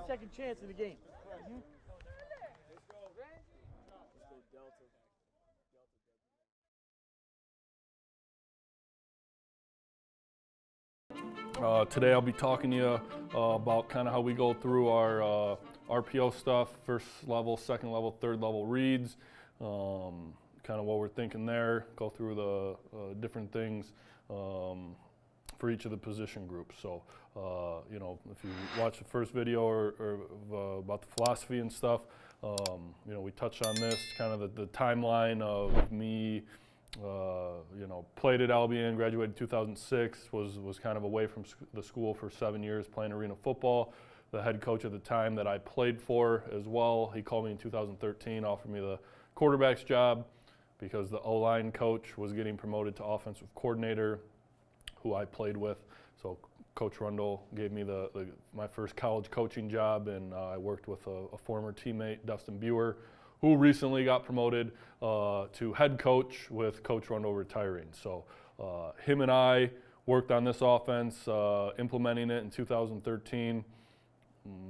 second chance in the game. Today I'll be talking to you about kind of how we go through our RPO stuff, first level, second level, third level reads, kind of what we're thinking there, go through the different things for each of the position groups. So, you know, if you watch the first video or about the philosophy and stuff, you know, we touched on this, kind of the timeline of me. You know, played at Albion, graduated in 2006, was kind of away from the school for 7 years playing arena football. The head coach at the time that I played for as well, he called me in 2013, offered me the quarterback's job because the O-line coach was getting promoted to offensive coordinator, who I played with. So Coach Rundle gave me my first college coaching job, and I worked with a former teammate, Dustin Buer, who recently got promoted to head coach with Coach Rundle retiring. So him and I worked on this offense, implementing it in 2013.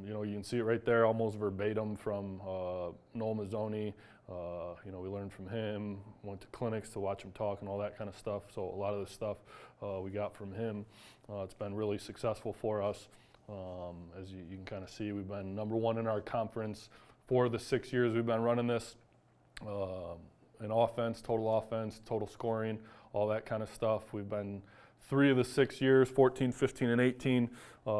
You know, you can see it right there, almost verbatim from Noel Mazzoni. You know, we learned from him, went to clinics to watch him talk and all that kind of stuff. So a lot of this stuff we got from him. It's been really successful for us. As you can kind of see, we've been #1 in our conference for the 6 years we've been running this. In offense, total scoring, all that kind of stuff. We've been 3 of the 6 years, 14, 15, and 18.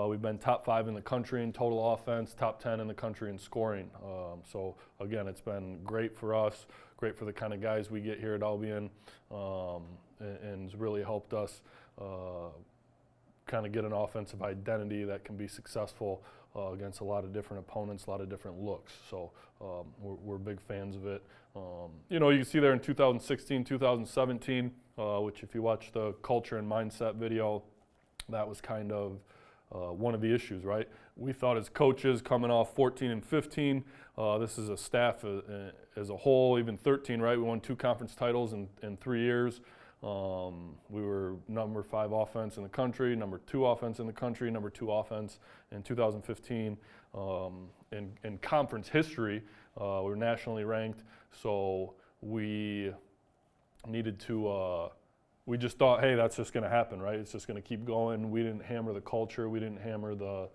We've been top 5 in the country in total offense, top 10 in the country in scoring. So again, it's been great for us, great for the kind of guys we get here at Albion, and it's really helped us kind of get an offensive identity that can be successful against a lot of different opponents, a lot of different looks. So we're big fans of it. You know, you can see there in 2016, 2017, which if you watch the culture and mindset video, that was kind of one of the issues, right? We thought as coaches coming off 14 and 15, this is a staff as a whole, even 13, right? We won 2 conference titles in 3 years. We were #5 offense in the country, #2 offense in the country, #2 offense in 2015. In conference history, we were nationally ranked, so we needed to, we just thought, hey, that's just going to happen, right? It's just going to keep going. We didn't hammer the culture. We didn't hammer the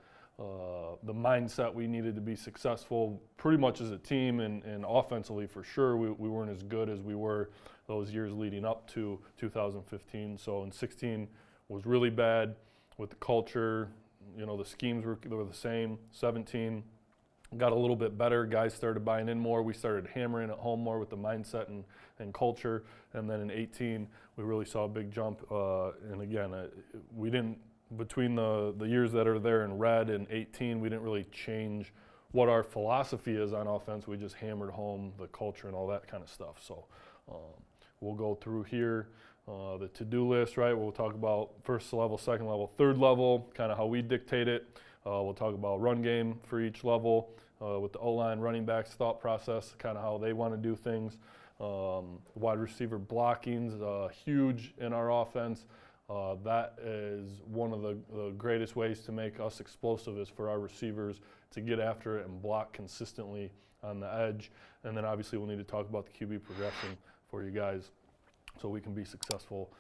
mindset we needed to be successful pretty much as a team, and offensively for sure we weren't as good as we were those years leading up to 2015. So in 16 was really bad with the culture. You know, the schemes were the same. 17 got a little bit better. Guys started buying in more. We started hammering at home more with the mindset and culture. And then in 18 we really saw a big jump. And again, we didn't, between the years that are there in red and 18, we didn't really change what our philosophy is on offense. We just hammered home the culture and all that kind of stuff. So we'll go through here the to-do list, right? We'll talk about first level, second level, third level, kind of how we dictate it. We'll talk about run game for each level with the O-line, running backs, thought process, kind of how they want to do things. Wide receiver blocking's huge in our offense. That is one of the greatest ways to make us explosive is for our receivers to get after it and block consistently on the edge. And then obviously we'll need to talk about the QB progression for you guys so we can be successful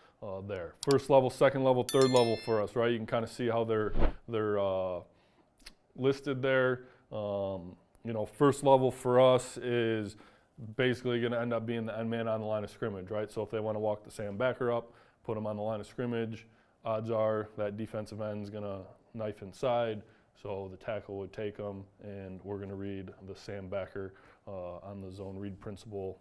there. First level, second level, third level for us, right? You can kind of see how they're listed there. You know, first level for us is basically going to end up being the end man on the line of scrimmage, right? So if they want to walk the Sam backer up, put him on the line of scrimmage, odds are that defensive end is going to knife inside, so the tackle would take them, and we're going to read the Sam backer on the zone read principle,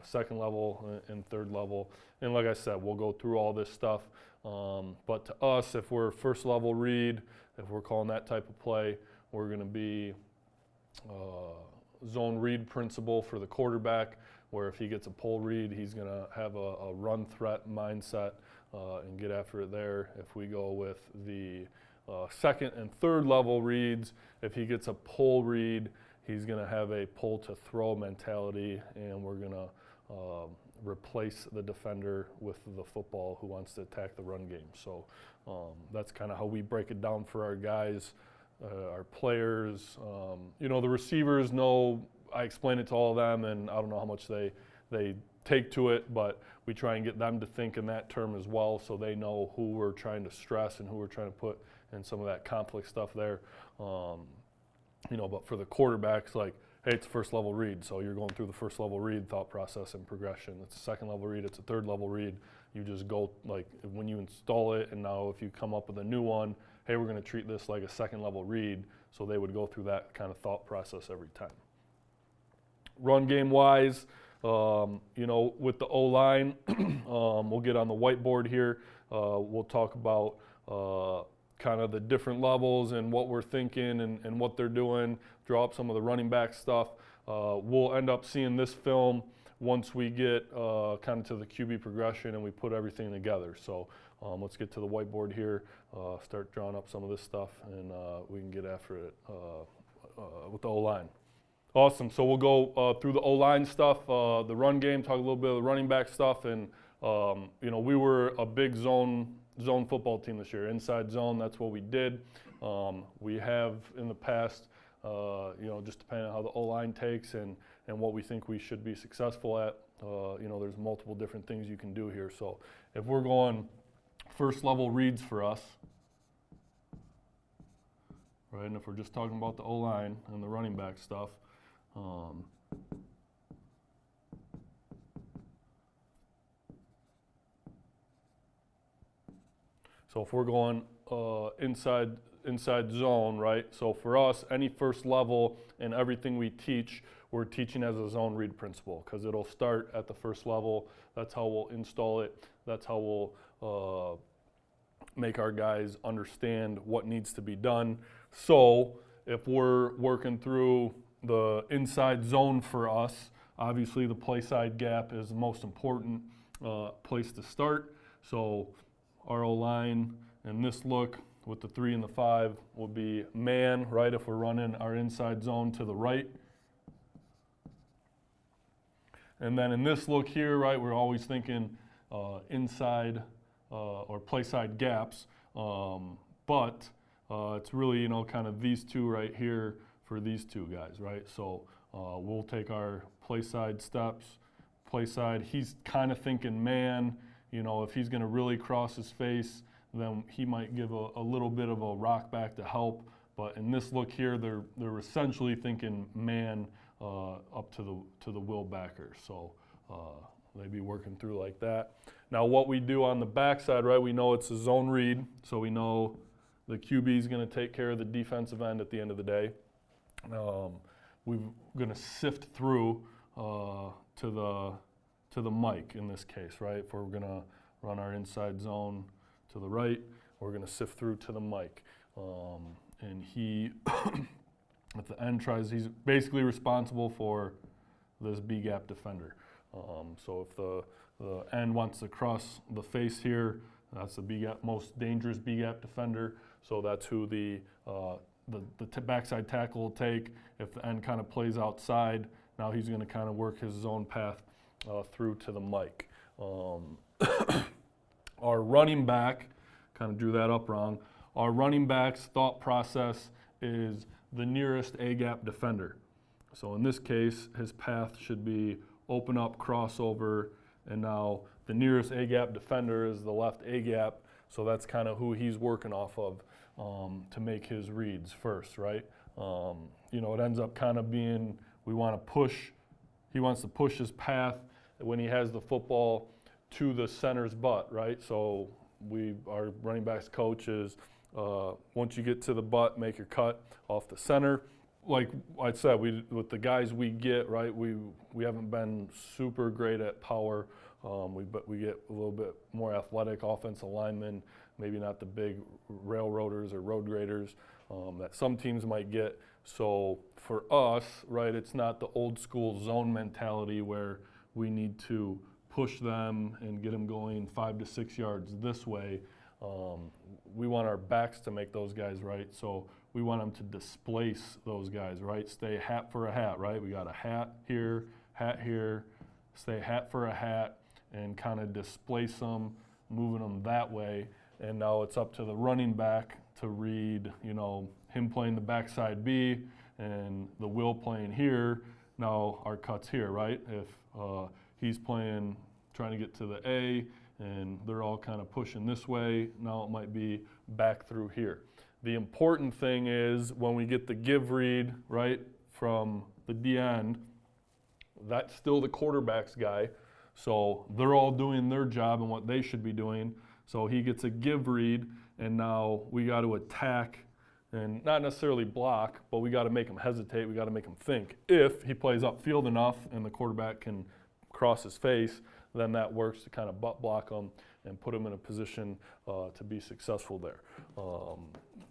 second level and third level. And like I said, we'll go through all this stuff. But to us, if we're first level read, if we're calling that type of play, we're going to be zone read principle for the quarterback, where if he gets a pull read, he's going to have a run threat mindset and get after it there. If we go with the second and third level reads, if he gets a pull read, he's going to have a pull to throw mentality, and we're going to replace the defender with the football who wants to attack the run game. So that's kind of how we break it down for our guys. our players. You know, the receivers know, I explain it to all of them, and I don't know how much they take to it, but we try and get them to think in that term as well, so they know who we're trying to stress and who we're trying to put in some of that conflict stuff there. You know, but for the quarterbacks, like, hey, it's a first level read, so you're going through the first level read thought process and progression. It's a second level read, it's a third level read. You just go, like, when you install it, and now if you come up with a new one, hey, we're going to treat this like a second level read, so they would go through that kind of thought process every time. Run game wise, you know, with the O-line, we'll get on the whiteboard here. We'll talk about kind of the different levels and what we're thinking and what they're doing, draw up some of the running back stuff. We'll end up seeing this film once we get kind of to the QB progression and we put everything together. So let's get to the whiteboard here, start drawing up some of this stuff, and we can get after it with the O-line. Awesome, so we'll go through the O-line stuff, the run game, talk a little bit of the running back stuff, and you know, we were a big zone football team this year, inside zone, that's what we did. We have in the past, you know, just depending on how the O-line takes and what we think we should be successful at, you know, there's multiple different things you can do here. So if we're going first level reads for us, right, and if we're just talking about the O-line and the running back stuff, so if we're going inside zone, right? So for us, any first level and everything we teach, we're teaching as a zone read principle, because it'll start at the first level. That's how we'll install it. That's how we'll make our guys understand what needs to be done. So if we're working through the inside zone for us, obviously the play side gap is the most important place to start. So our O-line and this look with the 3 and the 5 will be man, right, if we're running our inside zone to the right. And then in this look here, right, we're always thinking inside or play side gaps, but it's really, you know, kind of these two right here for these two guys, right? So we'll take our play side steps, play side, he's kind of thinking man, you know, if he's gonna really cross his face, then he might give a little bit of a rock back to help. But in this look here, they're essentially thinking man up to the will backer. So they'd be working through like that. Now what we do on the backside, right, we know it's a zone read, so we know the QB is going to take care of the defensive end at the end of the day. We're going to sift through to the mic in this case, right? If we're going to run our inside zone to the right, we're going to sift through to the mic. And he, at the end, he's basically responsible for this B-gap defender. So if the end wants to cross the face here, that's the B-gap, most dangerous B-gap defender. So that's who the backside tackle will take. If the end kind of plays outside, now he's going to kind of work his zone path through to the mic. Our running back, kind of drew that up wrong. Our running back's thought process is the nearest A-gap defender. So in this case, his path should be open up, crossover, and now the nearest A-gap defender is the left A-gap, so that's kind of who he's working off of to make his reads first, right? You know, it ends up kind of being, he wants to push his path when he has the football to the center's butt, right? So our running backs coach is, once you get to the butt, make your cut off the center. Like I said, with the guys we get, right, we haven't been super great at power. But we get a little bit more athletic offensive linemen, maybe not the big railroaders or road graders that some teams might get. So for us, right, it's not the old school zone mentality where we need to push them and get them going 5 to 6 yards this way. We want our backs to make those guys, right? So we want them to displace those guys, right? Stay hat for a hat, right? We got a hat here, stay hat for a hat, and kind of displace them, moving them that way. And now it's up to the running back to read, you know, him playing the backside B and the Will playing here, now our cut's here, right? If he's playing, trying to get to the A, and they're all kind of pushing this way, now it might be back through here. The important thing is when we get the give read, right, from the D end, that's still the quarterback's guy. So they're all doing their job and what they should be doing. So he gets a give read, and now we got to attack and not necessarily block, but we got to make him hesitate. We got to make him think. If he plays upfield enough and the quarterback can cross his face, then that works to kind of butt block him and put him in a position to be successful there.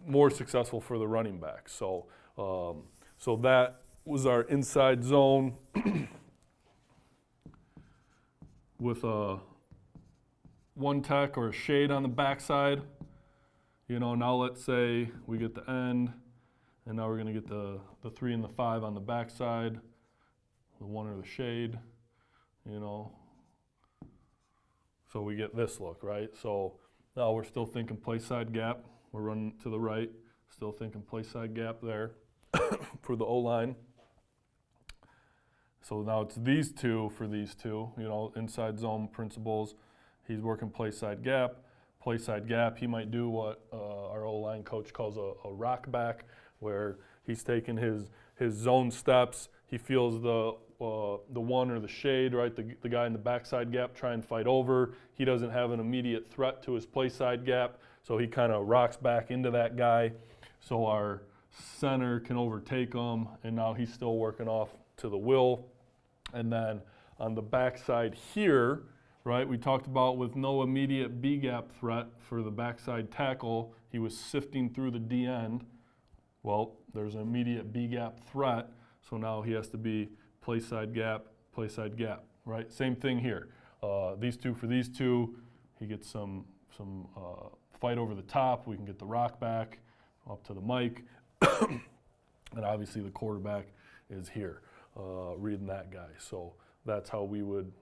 More successful for the running back. So, so that was our inside zone with a one tech or a shade on the backside. You know, now let's say we get the end, and now we're going to get the 3 and the 5 on the backside, the 1 or the shade, you know. So we get this look, right? So now we're still thinking play side gap. We're running to the right, still thinking play side gap there for the O-line. So now it's these two for these two, you know, inside zone principles. He's working play side gap. Play side gap, he might do what our O-line coach calls a rock back, where he's taking his zone steps. He feels the one or the shade, right, the guy in the backside gap try and fight over. He doesn't have an immediate threat to his play side gap, so he kind of rocks back into that guy. So our center can overtake him, and now he's still working off to the will. And then on the backside here, right, we talked about with no immediate B-gap threat for the backside tackle, he was sifting through the D end. Well, there's an immediate B-gap threat, so now he has to be play side gap, right? Same thing here. These two for these two, he gets some fight over the top. We can get the rock back up to the mic. And obviously the quarterback is here, reading that guy. So that's how we would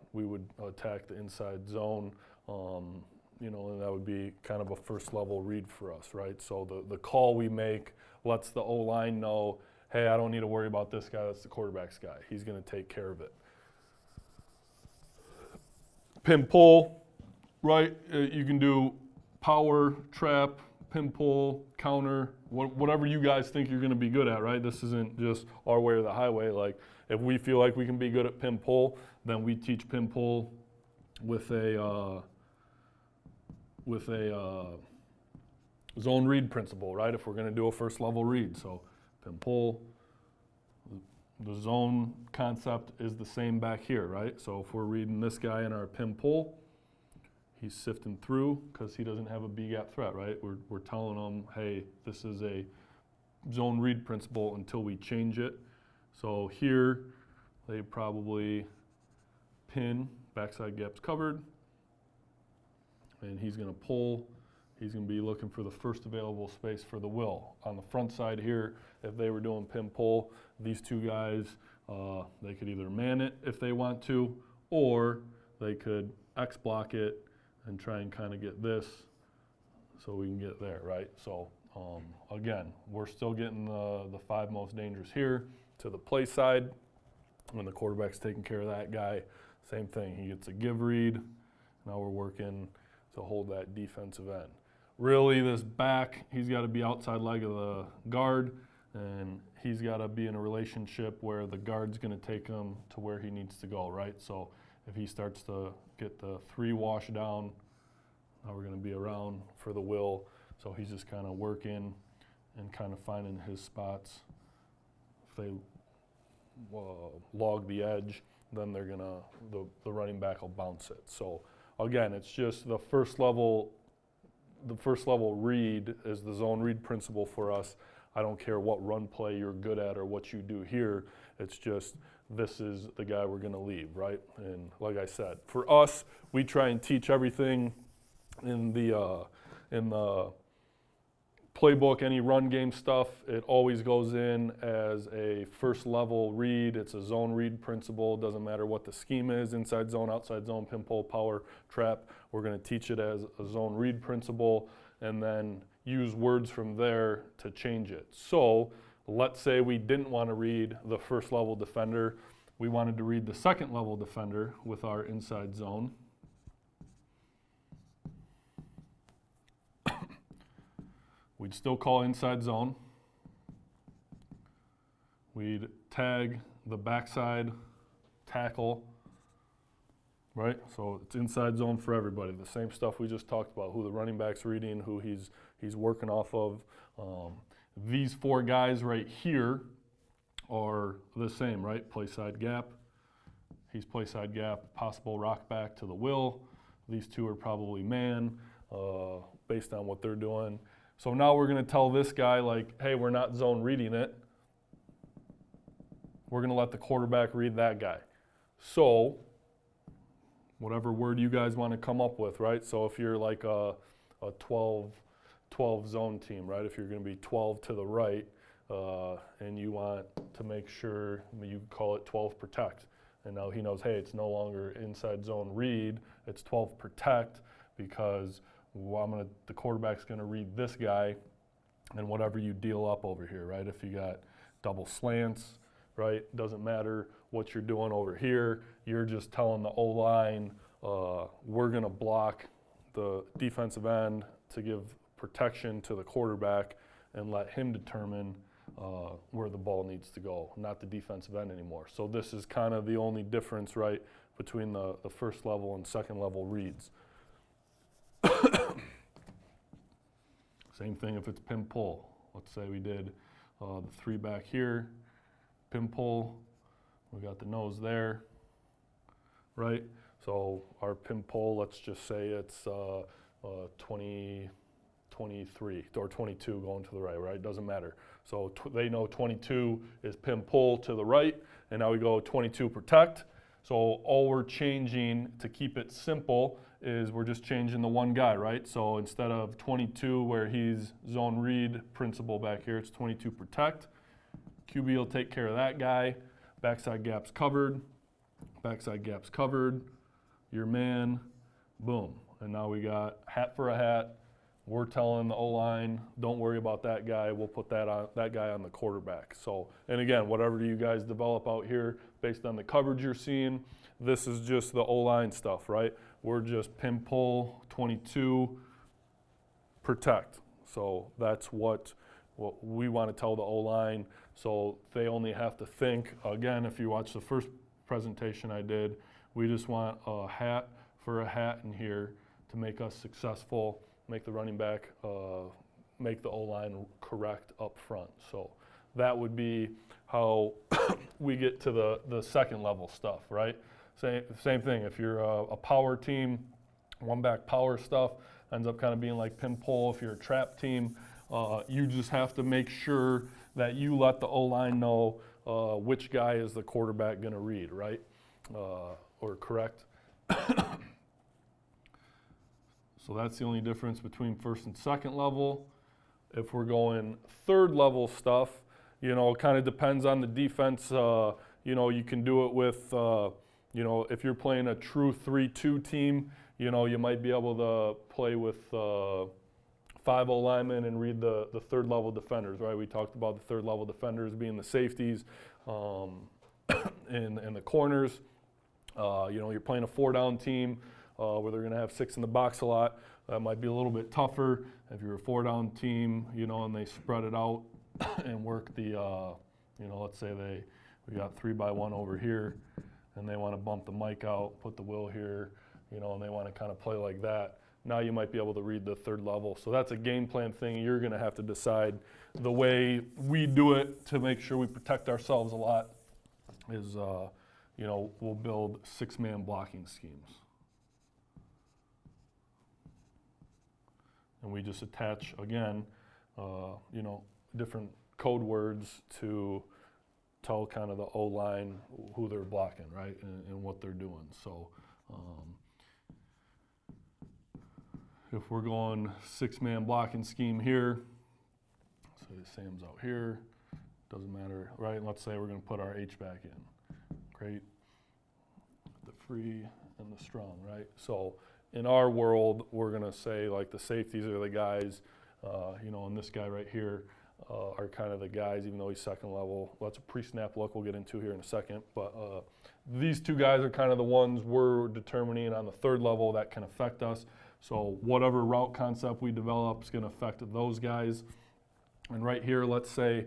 attack the inside zone, you know, and that would be kind of a first level read for us, right? So the call we make lets the O-line know, hey, I don't need to worry about this guy, that's the quarterback's guy. He's going to take care of it. Pin pull, right? You can do power, trap, pin pull, counter, whatever you guys think you're going to be good at, right? This isn't just our way or the highway. Like, if we feel like we can be good at pin pull, then we teach pin pull with a zone read principle, right? If we're going to do a first level read, so pin pull. The zone concept is the same back here, right? So if we're reading this guy in our pin pull, he's sifting through because he doesn't have a B-gap threat, right? We're telling him, hey, this is a zone read principle until we change it. So here, they probably pin, backside gap's covered, and he's going to pull. He's going to be looking for the first available space for the will. On the front side here, if they were doing pin pull, these two guys, they could either man it if they want to, or they could X block it and try and kind of get this so we can get there, right? So again, we're still getting the 5 most dangerous here to the play side. When the quarterback's taking care of that guy, same thing. He gets a give read. Now we're working to hold that defensive end. Really, this back, he's got to be outside leg of the guard, and he's got to be in a relationship where the guard's going to take him to where he needs to go, right? So if he starts to get the 3 wash down, now we're going to be around for the will. So he's just kind of working and kind of finding his spots. If they log the edge, then they're going to, the running back will bounce it. So again, it's just the first level read is the zone read principle for us. I don't care what run play you're good at or what you do here. It's just this is the guy we're going to leave, right? And like I said, for us, we try and teach everything in the playbook, any run game stuff. It always goes in as a first level read. It's a zone read principle. It doesn't matter what the scheme is, inside zone, outside zone, pin pull, power, trap. We're going to teach it as a zone read principle. And then use words from there to change it. So let's say we didn't want to read the first level defender. We wanted to read the second level defender with our inside zone. We'd still call inside zone. We'd tag the backside tackle, right? So it's inside zone for everybody. The same stuff we just talked about, who the running back's reading, who he's working off of. These four guys right here are the same, right? Play side gap. He's play side gap, possible rock back to the will. These two are probably man, based on what they're doing. So now we're going to tell this guy, like, hey, we're not zone reading it. We're going to let the quarterback read that guy. So whatever word you guys want to come up with, right? So if you're like a 12 zone team, right? If you're going to be 12 to the right, and you want to make sure, you call it 12 protect. And now he knows, hey, it's no longer inside zone read, it's 12 protect, because the quarterback's going to read this guy and whatever you deal up over here, right? If you got double slants, right? Doesn't matter what you're doing over here. You're just telling the O-line, we're going to block the defensive end to give protection to the quarterback and let him determine where the ball needs to go, not the defensive end anymore. So this is kind of the only difference, right, between the first level and second level reads. Same thing if it's pin pull. Let's say we did the three back here, pin pull, we got the nose there, right? So our pin pull, let's just say it's 23 or 22 going to the right? Doesn't matter. So they know 22 is pin pull to the right, and now we go 22 protect. So all we're changing to keep it simple is we're just changing the one guy, right? So instead of 22 where he's zone read principle back here, it's 22 protect. QB will take care of that guy. Backside gap's covered. Backside gap's covered. Your man, boom. And now we got hat for a hat. We're telling the O-line, don't worry about that guy. We'll put that guy on the quarterback. So, and again, whatever you guys develop out here based on the coverage you're seeing, this is just the O-line stuff, right? We're just pin pull, 22, protect. So that's what we want to tell the O-line. So they only have to think, again, if you watch the first presentation I did, we just want a hat for a hat in here to make us successful, make the running back, make the O-line correct up front. So that would be how we get to the second level stuff, right? Same thing, if you're a power team, one back power stuff ends up kind of being like pin pull. If you're a trap team, you just have to make sure that you let the O-line know which guy is the quarterback going to read, right? Or correct. So that's the only difference between first and second level. If we're going third level stuff, it kind of depends on the defense. You can do it with, if you're playing a true 3-2 team, you might be able to play with 5 O-linemen and read the third level defenders, right? We talked about the third level defenders being the safeties and the corners. You're playing a 4-down team where they're going to have 6 in the box a lot. That might be a little bit tougher. If you're a 4-down team, and they spread it out and work the, let's say we got 3-by-1 over here, and they want to bump the mic out, put the will here, and they want to kind of play like that. Now you might be able to read the third level. So that's a game plan thing. You're going to have to decide. The way we do it to make sure we protect ourselves a lot is, we'll build 6-man blocking schemes. And we just attach, again, different code words to tell kind of the O-line who they're blocking, right, and what they're doing. So if we're going 6-man blocking scheme here, say Sam's out here, doesn't matter, right? Let's say we're going to put our H back in. Great. The free and the strong, right? So in our world, we're going to say, like, the safeties are the guys And this guy right here are kind of the guys, even though he's second level. Well, that's a pre-snap look we'll get into here in a second. But these two guys are kind of the ones we're determining on the third level that can affect us. So whatever route concept we develop is going to affect those guys. And right here, let's say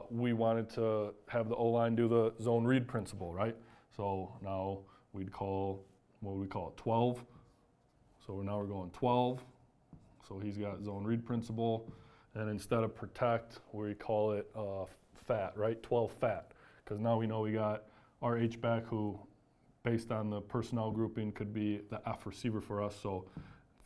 we wanted to have the O-line do the zone read principle, right? So now we'd call, what would we call it, 12? So now we're going 12. So he's got zone read principle. And instead of protect, we call it fat, right? 12 fat. Because now we know we got our H-back who, based on the personnel grouping, could be the F receiver for us. So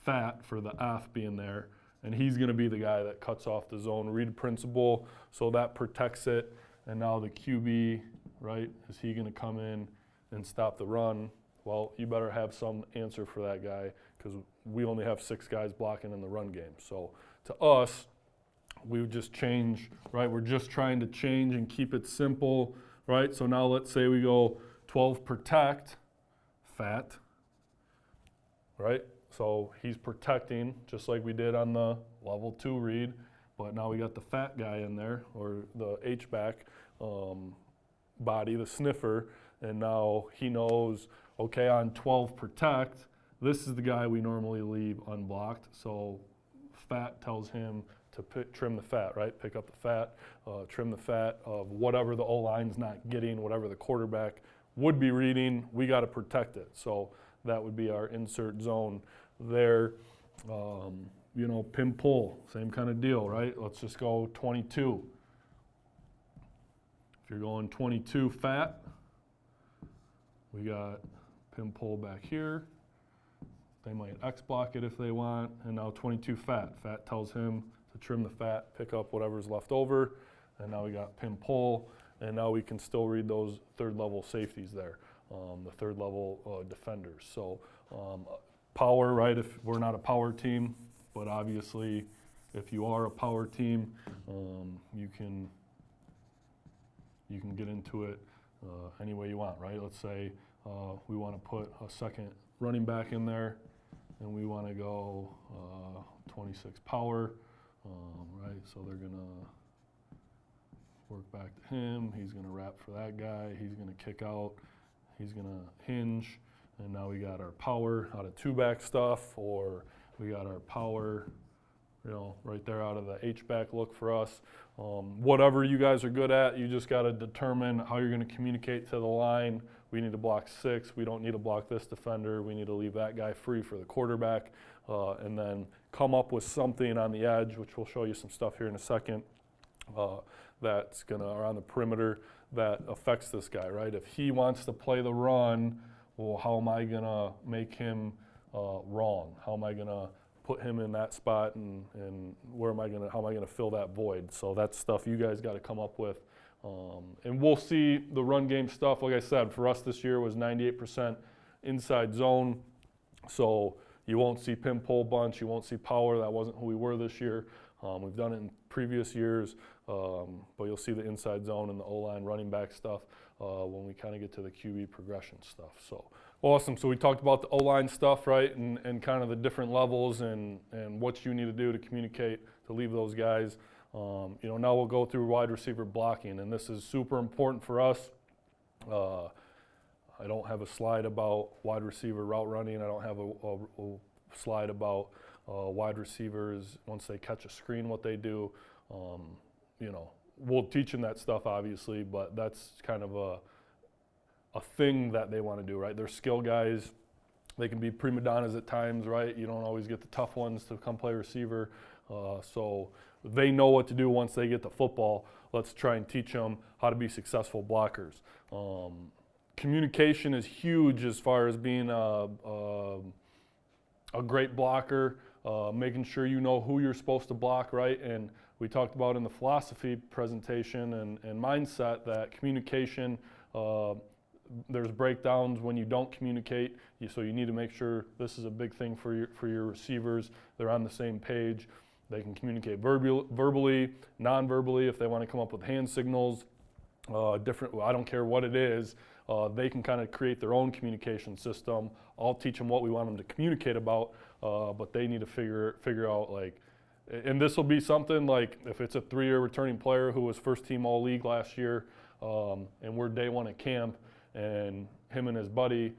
fat for the F being there. And he's going to be the guy that cuts off the zone read principle. So that protects it. And now the QB, right, is he going to come in and stop the run? Well, you better have some answer for that guy because we only have 6 guys blocking in the run game. So to us, we would just change, right? We're just trying to change and keep it simple, right? So now let's say we go 12 protect, fat, right? So he's protecting just like we did on the level 2 read, but now we got the fat guy in there, or the H-back body, the sniffer, and now he knows, okay, on 12 protect, this is the guy we normally leave unblocked. So fat tells him to trim the fat, right? Pick up the fat, trim the fat of whatever the O-line's not getting, whatever the quarterback would be reading, we got to protect it. So that would be our insert zone there. Pin pull, same kind of deal, right? Let's just go 22. If you're going 22 fat, we got pin pull back here. They might X block it if they want, and now 22 fat. Fat tells him to trim the fat, pick up whatever's left over, and now we got pin pull, and now we can still read those third level safeties there, the third level defenders. So power, right, if we're not a power team, but obviously if you are a power team, you can get into it any way you want, right? Let's say we want to put a second running back in there, and we want to go 26 power, right? So they're going to work back to him. He's going to wrap for that guy. He's going to kick out. He's going to hinge. And now we got our power out of 2-back stuff, or we got our power, right there out of the H-back look for us. Whatever you guys are good at, you just got to determine how you're going to communicate to the line. We need to block 6. We don't need to block this defender. We need to leave that guy free for the quarterback, and then come up with something on the edge, which we'll show you some stuff here in a second, that's going to, or on the perimeter, that affects this guy, right? If he wants to play the run, well, how am I going to make him wrong? How am I going to put him in that spot, and how am I going to fill that void? So that's stuff you guys got to come up with. And we'll see the run game stuff. Like I said, for us this year was 98% inside zone. So you won't see pin pull bunch. You won't see power. That wasn't who we were this year. We've done it in previous years, but you'll see the inside zone and the O-line running back stuff when we kind of get to the QB progression stuff. So awesome. So we talked about the O-line stuff, right, and kind of the different levels and what you need to do to communicate to leave those guys. Now we'll go through wide receiver blocking, and this is super important for us. I don't have a slide about wide receiver route running. I don't have a slide about wide receivers once they catch a screen, what they do. We'll teach them that stuff obviously, but that's kind of a thing that they want to do, right? They're skill guys. They can be prima donnas at times, right? You don't always get the tough ones to come play receiver. So they know what to do once they get the football. Let's try and teach them how to be successful blockers. Communication is huge as far as being a great blocker, making sure you know who you're supposed to block, right? And we talked about in the philosophy presentation and mindset that communication, there's breakdowns when you don't communicate, so you need to make sure this is a big thing for your receivers. They're on the same page. They can communicate verbally, non-verbally, if they want to come up with hand signals, I don't care what it is. They can kind of create their own communication system. I'll teach them what we want them to communicate about, but they need to figure out, like, and this will be something like if it's a 3-year returning player who was first team all league last year, and we're day one at camp, and him and his buddy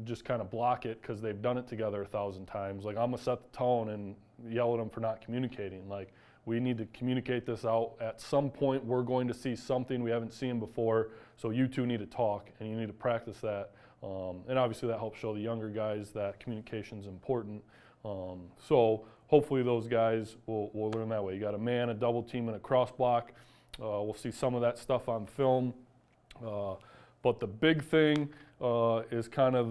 just kind of block it because they've done it together 1,000 times. Like, I'm gonna set the tone and yell at them for not communicating. Like, we need to communicate this out. At some point, we're going to see something we haven't seen before, so you two need to talk and you need to practice that. And obviously that helps show the younger guys that communication is important. So hopefully those guys will learn that way. You got a man, a double team, and a cross block. We'll see some of that stuff on film. But the big thing is kind of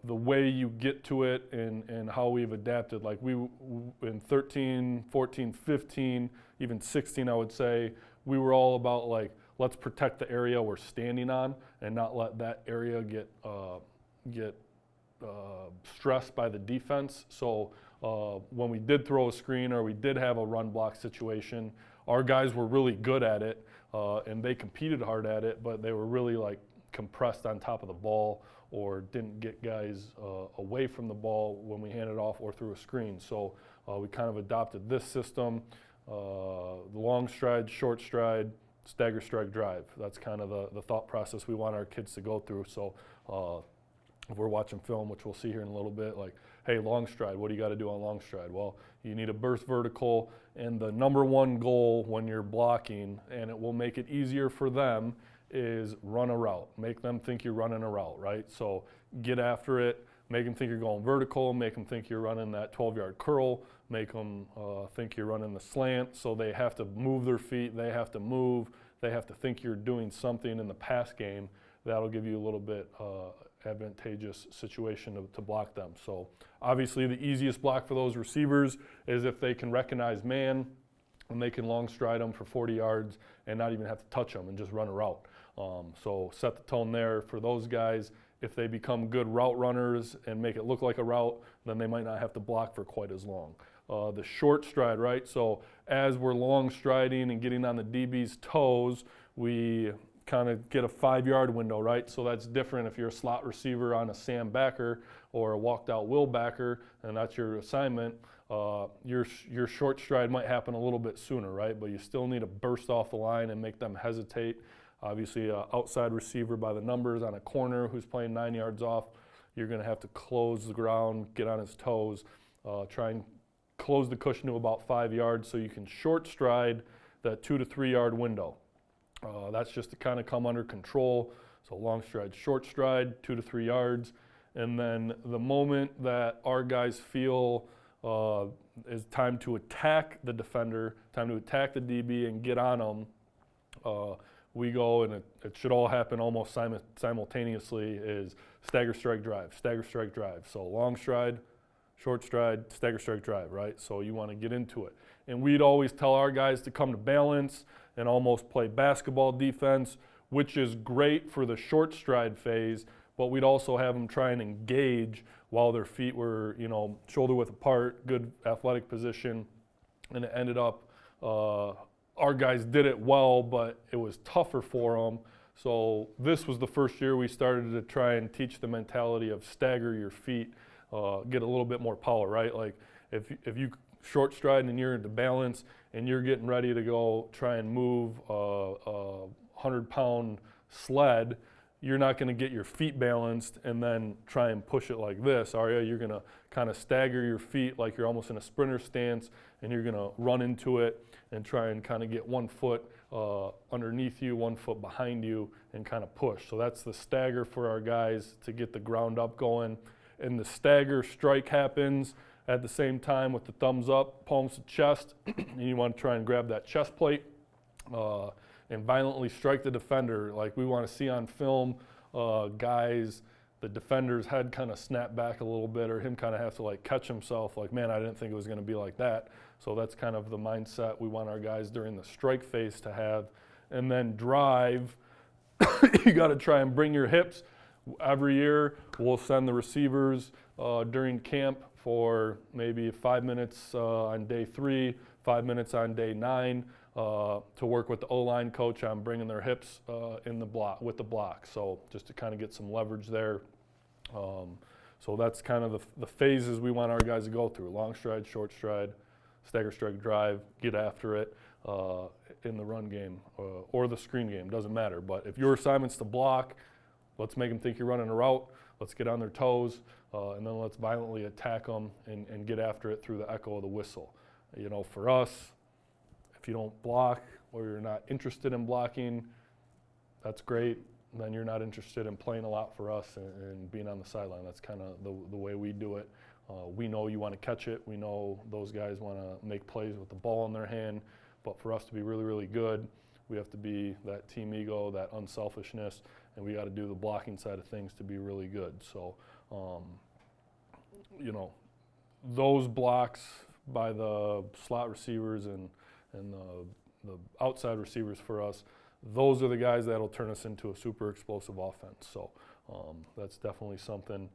the way you get to it and how we've adapted. Like we in 13, 14, 15, even 16, I would say, we were all about like, let's protect the area we're standing on and not let that area get stressed by the defense. So when we did throw a screen or we did have a run block situation, our guys were really good at it and they competed hard at it, but they were really like compressed on top of the ball or didn't get guys away from the ball when we handed off or threw a screen. So we kind of adopted this system, the long stride, short stride, stagger, strike, drive. That's kind of the thought process we want our kids to go through. So if we're watching film, which we'll see here in a little bit, like, hey, long stride, what do you got to do on long stride? Well, you need a burst vertical, and the number one goal when you're blocking, and it will make it easier for them, is run a route. Make them think you're running a route, right? So get after it, make them think you're going vertical, make them think you're running that 12-yard curl, make them think you're running the slant, so they have to move their feet, they have to move, they have to think you're doing something in the pass game. That'll give you a little bit advantageous situation to block them. So obviously the easiest block for those receivers is if they can recognize man and they can long stride them for 40 yards and not even have to touch them and just run a route. So set the tone there for those guys. If they become good route runners and make it look like a route, then they might not have to block for quite as long. The short stride, right? So as we're long striding and getting on the DB's toes, we kind of get a 5-yard window, right? So that's different if you're a slot receiver on a Sam backer or a walked out Will backer, and that's your assignment. Your short stride might happen a little bit sooner, right? But you still need to burst off the line and make them hesitate. Obviously, an outside receiver by the numbers on a corner who's playing 9 yards off, you're going to have to close the ground, get on his toes, try and close the cushion to about 5 yards so you can short stride that 2 to 3 yard window. That's just to kind of come under control. So long stride, short stride, 2 to 3 yards. And then the moment that our guys feel is time to attack the defender, time to attack the DB and get on them, we go, and it should all happen almost simultaneously, is stagger, strike, drive, stagger, strike, drive. So long stride, short stride, stagger, strike, drive, right? So you want to get into it. And we'd always tell our guys to come to balance and almost play basketball defense, which is great for the short stride phase, but we'd also have them try and engage while their feet were, shoulder width apart, good athletic position, and it ended up, our guys did it well, but it was tougher for them. So this was the first year we started to try and teach the mentality of stagger your feet, get a little bit more power, right? Like if you short stride and you're into balance and you're getting ready to go try and move a 100-pound sled, you're not going to get your feet balanced and then try and push it like this, are you? You're going to kind of stagger your feet like you're almost in a sprinter stance, and you're going to run into it and try and kind of get 1 foot underneath you, 1 foot behind you, and kind of push. So that's the stagger for our guys to get the ground up going. And the stagger strike happens at the same time with the thumbs up, palms to chest, and you want to try and grab that chest plate and violently strike the defender. Like we want to see on film, guys, the defender's head kind of snap back a little bit, or him kind of have to like catch himself, like, man, I didn't think it was going to be like that. So that's kind of the mindset we want our guys during the strike phase to have. And then drive, you got to try and bring your hips. Every year, we'll send the receivers during camp for maybe 5 minutes on day 3, 5 minutes on day 9 to work with the O-line coach on bringing their hips in the block with the block. So just to kind of get some leverage there. So that's kind of the phases we want our guys to go through: long stride, short stride, stagger, strike, drive, get after it in the run game or the screen game, doesn't matter. But if your assignment's to block, let's make them think you're running a route, let's get on their toes, and then let's violently attack them and get after it through the echo of the whistle. You know, for us, if you don't block or you're not interested in blocking, that's great. Then you're not interested in playing a lot for us and being on the sideline. That's kind of the way we do it. We know you want to catch it. We know those guys want to make plays with the ball in their hand. But for us to be really, really good, we have to be that team ego, that unselfishness, and we got to do the blocking side of things to be really good. So, you know, those blocks by the slot receivers and the outside receivers for us, those are the guys that'll turn us into a super explosive offense. So that's definitely something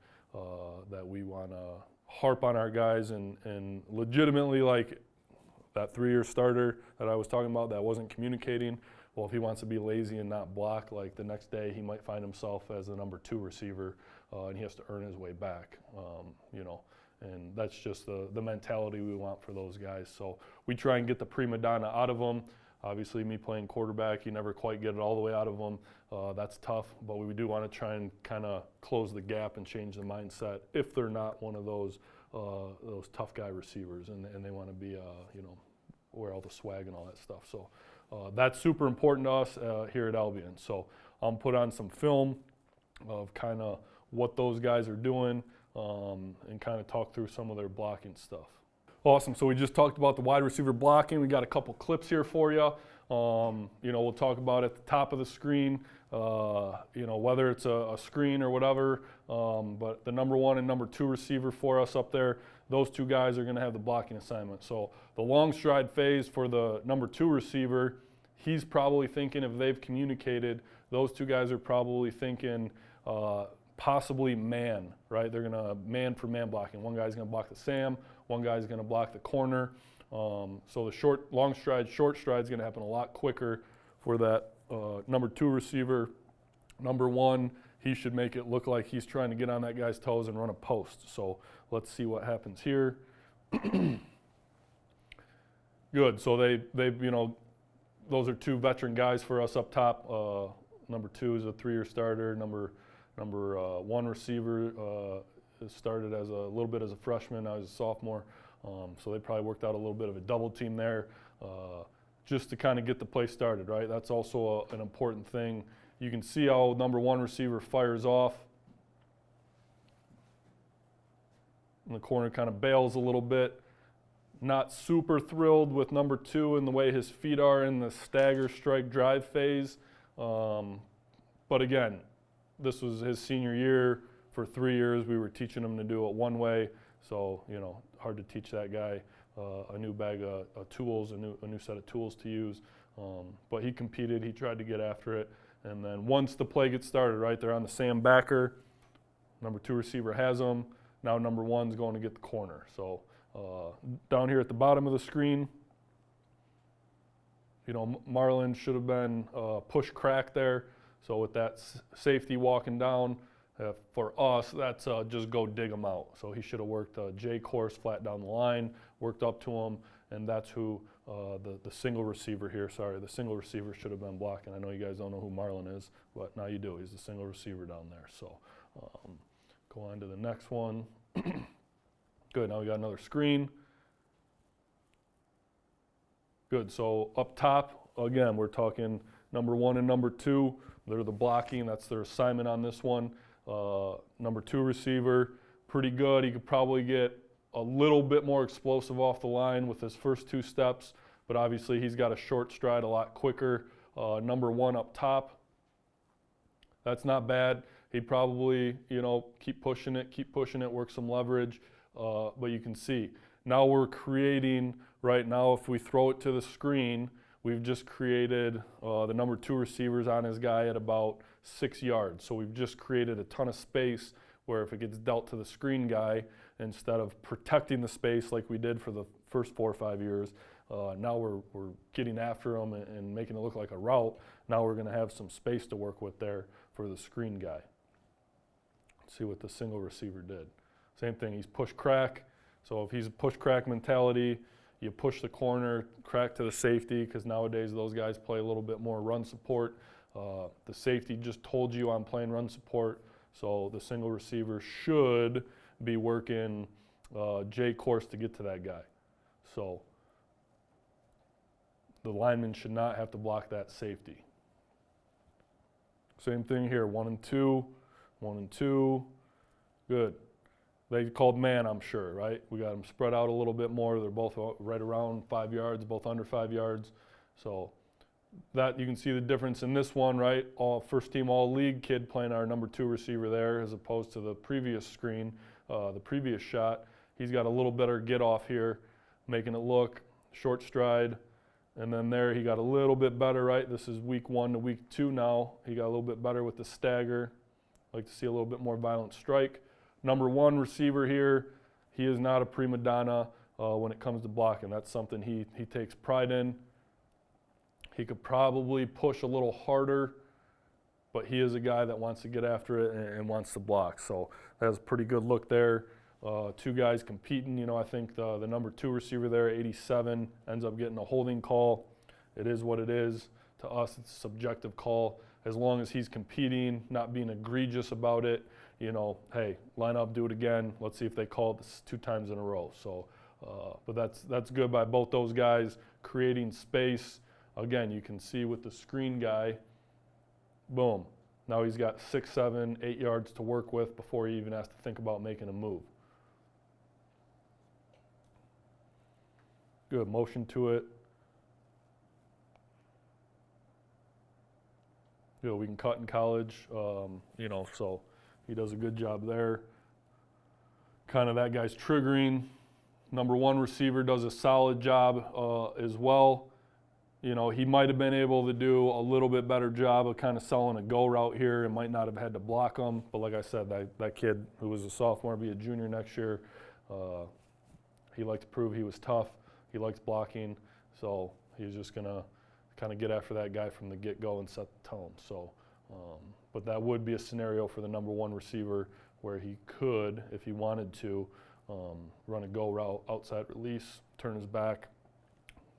that we want to harp on our guys and legitimately, like that 3-year starter that I was talking about that wasn't communicating. Well, if he wants to be lazy and not block, like the next day he might find himself as the number 2 receiver and he has to earn his way back, you know. And that's just the mentality we want for those guys. So we try and get the prima donna out of them. Obviously, me playing quarterback, you never quite get it all the way out of them. That's tough, but we do want to try and kind of close the gap and change the mindset if they're not one of those tough guy receivers and they want to be, you know, wear all the swag and all that stuff. So that's super important to us here at Albion. So I'm put on some film of kind of what those guys are doing and kind of talk through some of their blocking stuff. Awesome. So we just talked about the wide receiver blocking. We got a couple clips here for you. You know, we'll talk about at the top of the screen, you know, whether it's a screen or whatever. But the number 1 and number 2 receiver for us up there, those 2 guys are going to have the blocking assignment. So the long stride phase for the number 2 receiver, he's probably thinking if they've communicated, those 2 guys are probably thinking possibly man, right? They're going to man for man blocking. One guy's going to block the Sam. One guy's going to block the corner. So the long stride, short stride is going to happen a lot quicker for that number 2 receiver. Number 1, he should make it look like he's trying to get on that guy's toes and run a post. So let's see what happens here. Good. So they you know, those are 2 veteran guys for us up top. Number 2 is a 3-year starter. Number 1 receiver started as a little bit as a freshman. I was a sophomore, so they probably worked out a little bit of a double team there just to kind of get the play started, right? That's also an important thing. You can see how number 1 receiver fires off. And the corner kind of bails a little bit. Not super thrilled with number 2 and the way his feet are in the stagger, strike, drive phase. But again, this was his senior year. For 3 years, we were teaching him to do it one way. So, you know, hard to teach that guy a new bag of tools, a new set of tools to use. But he competed. He tried to get after it. And then once the play gets started, right, they're on the Sam backer. Number 2 receiver has him. Now number 1's going to get the corner. So down here at the bottom of the screen, you know, Marlon should have been push crack there. So with that safety walking down, for us, that's just go dig him out. So he should have worked J course flat down the line, worked up to him, and that's who the single receiver here, the single receiver should have been blocking. I know you guys don't know who Marlon is, but now you do. He's the single receiver down there. So go on to the next one. Good, now we got another screen. Good, so up top, again, we're talking number 1 and number 2. They're the blocking, that's their assignment on this one. Number 2 receiver, pretty good. He could probably get a little bit more explosive off the line with his first 2 steps, but obviously he's got a short stride a lot quicker. Number 1 up top, that's not bad. He'd probably, you know, keep pushing it, work some leverage, but you can see. Now we're creating, right now if we throw it to the screen, we've just created the number 2 receivers on his guy at about 6 yards. So we've just created a ton of space where if it gets dealt to the screen guy, instead of protecting the space like we did for the first 4 or 5 years, now we're getting after him and making it look like a route. Now we're going to have some space to work with there for the screen guy. Let's see what the single receiver did. Same thing, he's push crack. So if he's a push crack mentality, you push the corner, crack to the safety, because nowadays those guys play a little bit more run support. The safety just told you I'm playing run support, so the single receiver should be working J course to get to that guy. So the lineman should not have to block that safety. Same thing here, 1 and 2, 1 and 2, good. They called man, I'm sure, right? We got them spread out a little bit more. They're both right around 5 yards, both under 5 yards. So that you can see the difference in this one, right? All first team all league kid playing our number 2 receiver there, as opposed to the previous screen, the previous shot. He's got a little better get off here, making it look short stride. And then there he got a little bit better, right? This is week 1 to week 2 now. He got a little bit better with the stagger. Like to see a little bit more violent strike. Number 1 receiver here, he is not a prima donna when it comes to blocking. That's something he takes pride in. He could probably push a little harder, but he is a guy that wants to get after it and wants to block. So that's a pretty good look there. 2 guys competing. You know, I think the number 2 receiver there, 87, ends up getting a holding call. It is what it is. To us, it's a subjective call. As long as he's competing, not being egregious about it, you know, hey, line up, do it again. Let's see if they call it 2 times in a row. So, but that's good by both those guys, creating space. Again, you can see with the screen guy, boom. Now he's got 6, 7, 8 yards to work with before he even has to think about making a move. Good, motion to it. You know, we can cut in college, you know, so he does a good job there. Kind of that guy's triggering. Number 1 receiver does a solid job as well. You know, he might have been able to do a little bit better job of kind of selling a go route here and might not have had to block him. But like I said, that kid who was a sophomore, be a junior next year, he liked to prove he was tough. He likes blocking, so he's just going to kind of get after that guy from the get-go and set the tone. So, but that would be a scenario for the number 1 receiver where he could, if he wanted to, run a go route, outside release, turn his back.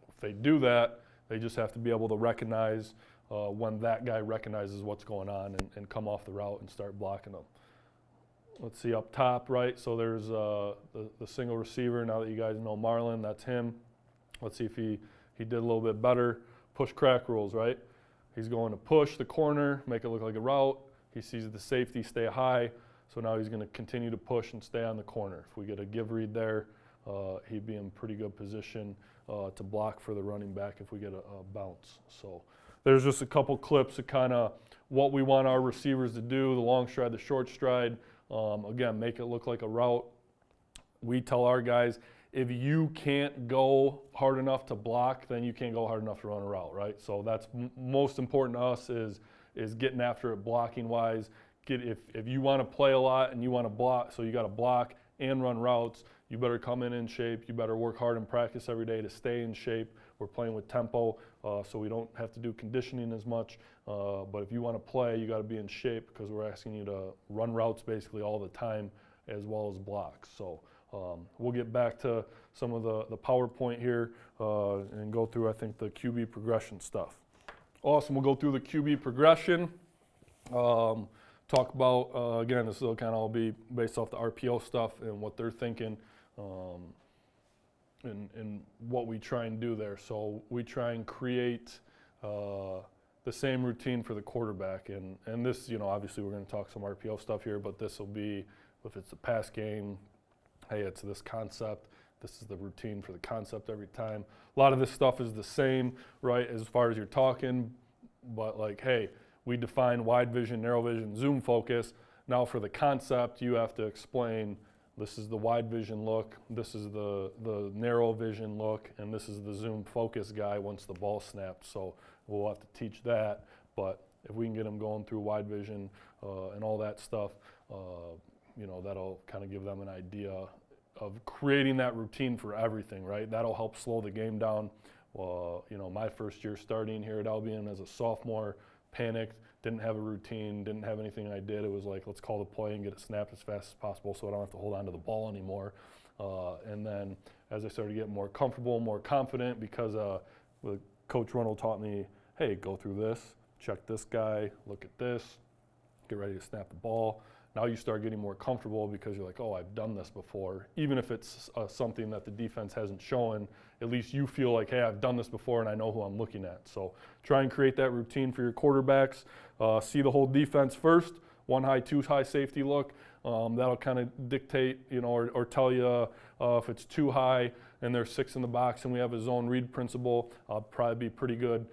If they do that, they just have to be able to recognize when that guy recognizes what's going on and come off the route and start blocking them. Let's see up top, right? So there's the single receiver. Now that you guys know Marlon, that's him. Let's see if he did a little bit better. Push crack rules, right? He's going to push the corner, make it look like a route. He sees the safety stay high, so now he's going to continue to push and stay on the corner. If we get a give read there, he'd be in pretty good position to block for the running back if we get a bounce. So there's just a couple clips of kind of what we want our receivers to do, the long stride, the short stride. Again, make it look like a route. We tell our guys, if you can't go hard enough to block, then you can't go hard enough to run a route, right? So that's most important to us is getting after it blocking wise. If you want to play a lot and you want to block, so you got to block and run routes, you better come in shape. You better work hard in practice every day to stay in shape. We're playing with tempo, so we don't have to do conditioning as much. But if you want to play, you got to be in shape because we're asking you to run routes basically all the time as well as blocks. So we'll get back to some of the PowerPoint here and go through, I think, the QB progression stuff. Awesome. We'll go through the QB progression. Talk about, again, this will kind of all be based off the RPO stuff and what they're thinking and what we try and do there. So we try and create the same routine for the quarterback. And this, you know, obviously we're going to talk some RPO stuff here, but this will be, if it's a pass game, hey, it's this concept. This is the routine for the concept every time. A lot of this stuff is the same, right, as far as you're talking, but like, hey, we define wide vision, narrow vision, zoom focus. Now for the concept, you have to explain this is the wide vision look, this is the narrow vision look, and this is the zoom focus guy once the ball snapped. So we'll have to teach that, but if we can get them going through wide vision and all that stuff, you know, that'll kind of give them an idea of creating that routine for everything, right? That'll help slow the game down. Well, you know, my first year starting here at Albion as a sophomore, panicked, didn't have a routine, didn't have anything I did. It was like, let's call the play and get it snapped as fast as possible so I don't have to hold on to the ball anymore. And then as I started getting more comfortable, more confident, because Coach Ronald taught me, hey, go through this, check this guy, look at this, get ready to snap the ball. Now you start getting more comfortable because you're like, oh, I've done this before. Even if it's something that the defense hasn't shown, at least you feel like, hey, I've done this before and I know who I'm looking at. So try and create that routine for your quarterbacks. See the whole defense first, 1 high, 2 high safety look. That'll kind of dictate, or tell you if it's 2 high and there's 6 in the box and we have a zone read principle, I'll probably be pretty good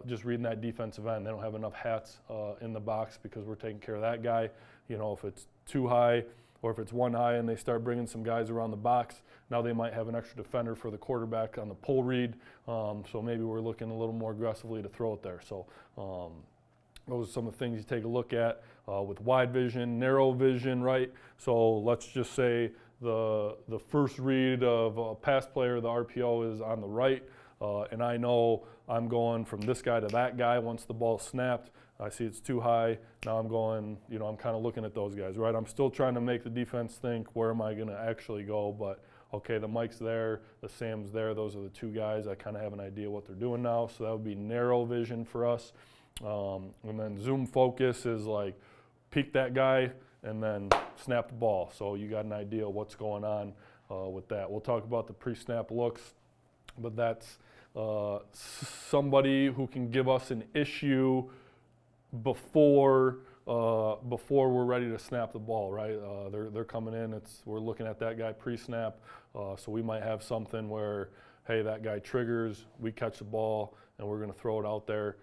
just reading that defensive end. They don't have enough hats in the box because we're taking care of that guy. If it's 2 high or if it's 1 high and they start bringing some guys around the box, now they might have an extra defender for the quarterback on the pull read. So maybe we're looking a little more aggressively to throw it there. So those are some of the things you take a look at with wide vision, narrow vision, right? So let's just say the first read of a pass player, the RPO, is on the right, and I know I'm going from this guy to that guy. Once the ball's snapped, I see it's 2 high. Now I'm going, I'm kind of looking at those guys, right? I'm still trying to make the defense think, where am I going to actually go? But okay, the Mike's there, the Sam's there. Those are the 2 guys. I kind of have an idea what they're doing now. So that would be narrow vision for us. And then zoom focus is like peek that guy and then snap the ball. So you got an idea what's going on with that. We'll talk about the pre-snap looks, but that's somebody who can give us an issue before we're ready to snap the ball, right? They're coming in. We're looking at that guy pre-snap, so we might have something where, hey, that guy triggers, we catch the ball, and we're going to throw it out there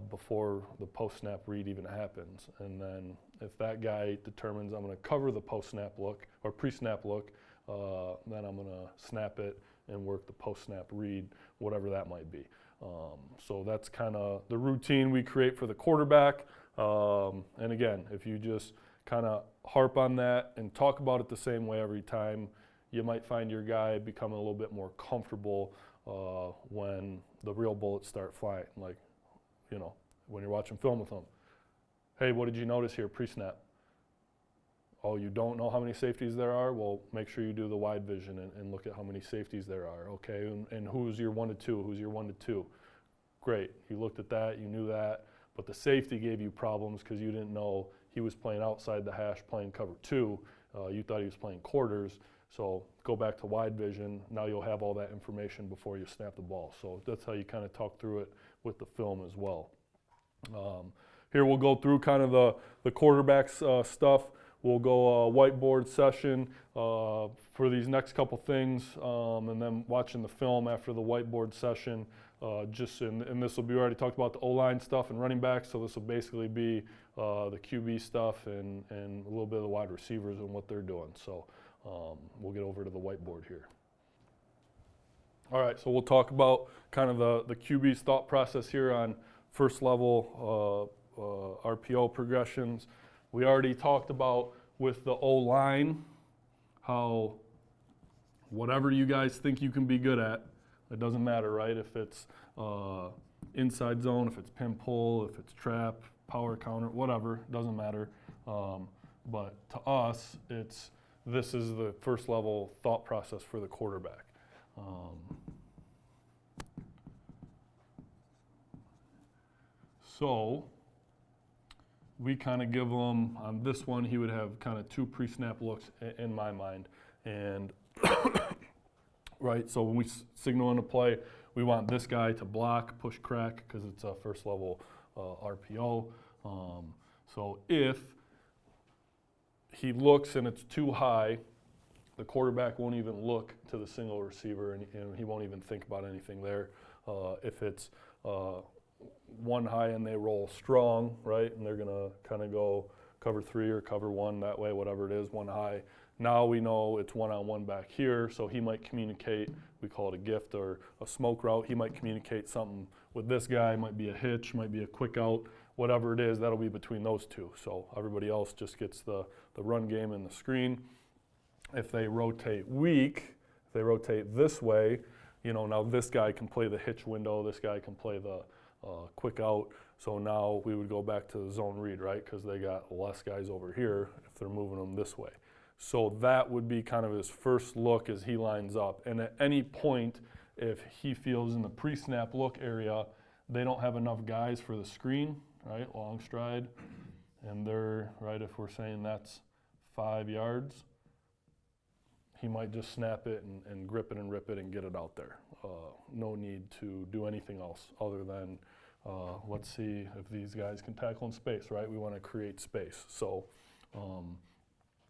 before the post-snap read even happens. And then if that guy determines I'm going to cover the post-snap look or pre-snap look, then I'm going to snap it and work the post-snap read, whatever that might be. So that's kind of the routine we create for the quarterback. And again, if you just kind of harp on that and talk about it the same way every time, you might find your guy becoming a little bit more comfortable when the real bullets start flying. Like, when you're watching film with them. Hey, what did you notice here pre-snap? Oh, you don't know how many safeties there are? Well, make sure you do the wide vision and look at how many safeties there are. Okay, and who's your 1 to 2? Who's your 1 to 2? Great, you looked at that, you knew that, but the safety gave you problems because you didn't know he was playing outside the hash, playing cover 2. You thought he was playing quarters. So go back to wide vision. Now you'll have all that information before you snap the ball. So that's how you kind of talk through it with the film as well. Here we'll go through kind of the quarterback's stuff. We'll go whiteboard session for these next couple things, and then watching the film after the whiteboard session. And this will be, we already talked about the O-line stuff and running backs, so this will basically be the QB stuff and a little bit of the wide receivers and what they're doing. So we'll get over to the whiteboard here. All right, so we'll talk about kind of the QB's thought process here on first level RPO progressions. We already talked about with the O-line how whatever you guys think you can be good at, it doesn't matter, right? If it's inside zone, if it's pin pull, if it's trap, power counter, whatever, it doesn't matter. But to us, this is the first level thought process for the quarterback. So we kind of give him, on this one, he would have kind of 2 pre-snap looks in my mind. And, right, so when we signal in a play, we want this guy to block, push, crack, because it's a first level RPO. So if he looks and it's too high, the quarterback won't even look to the single receiver, and he won't even think about anything there. If it's 1 high and they roll strong, right, and they're going to kind of go cover 3 or cover 1 that way, whatever it is, 1 high. Now we know it's 1-on-1 back here, so he might communicate, we call it a gift or a smoke route. He might communicate something with this guy, might be a hitch, might be a quick out, whatever it is, that'll be between those 2. So everybody else just gets the run game and the screen. If they rotate weak, if they rotate this way, now this guy can play the hitch window, this guy can play the quick out. So now we would go back to the zone read, right? Because they got less guys over here if they're moving them this way. So that would be kind of his first look as he lines up. And at any point, if he feels in the pre-snap look area, they don't have enough guys for the screen, right, long stride, and they're, right, if we're saying that's 5 yards, he might just snap it and grip it and rip it and get it out there. No need to do anything else other than let's see if these guys can tackle in space, right? We want to create space. So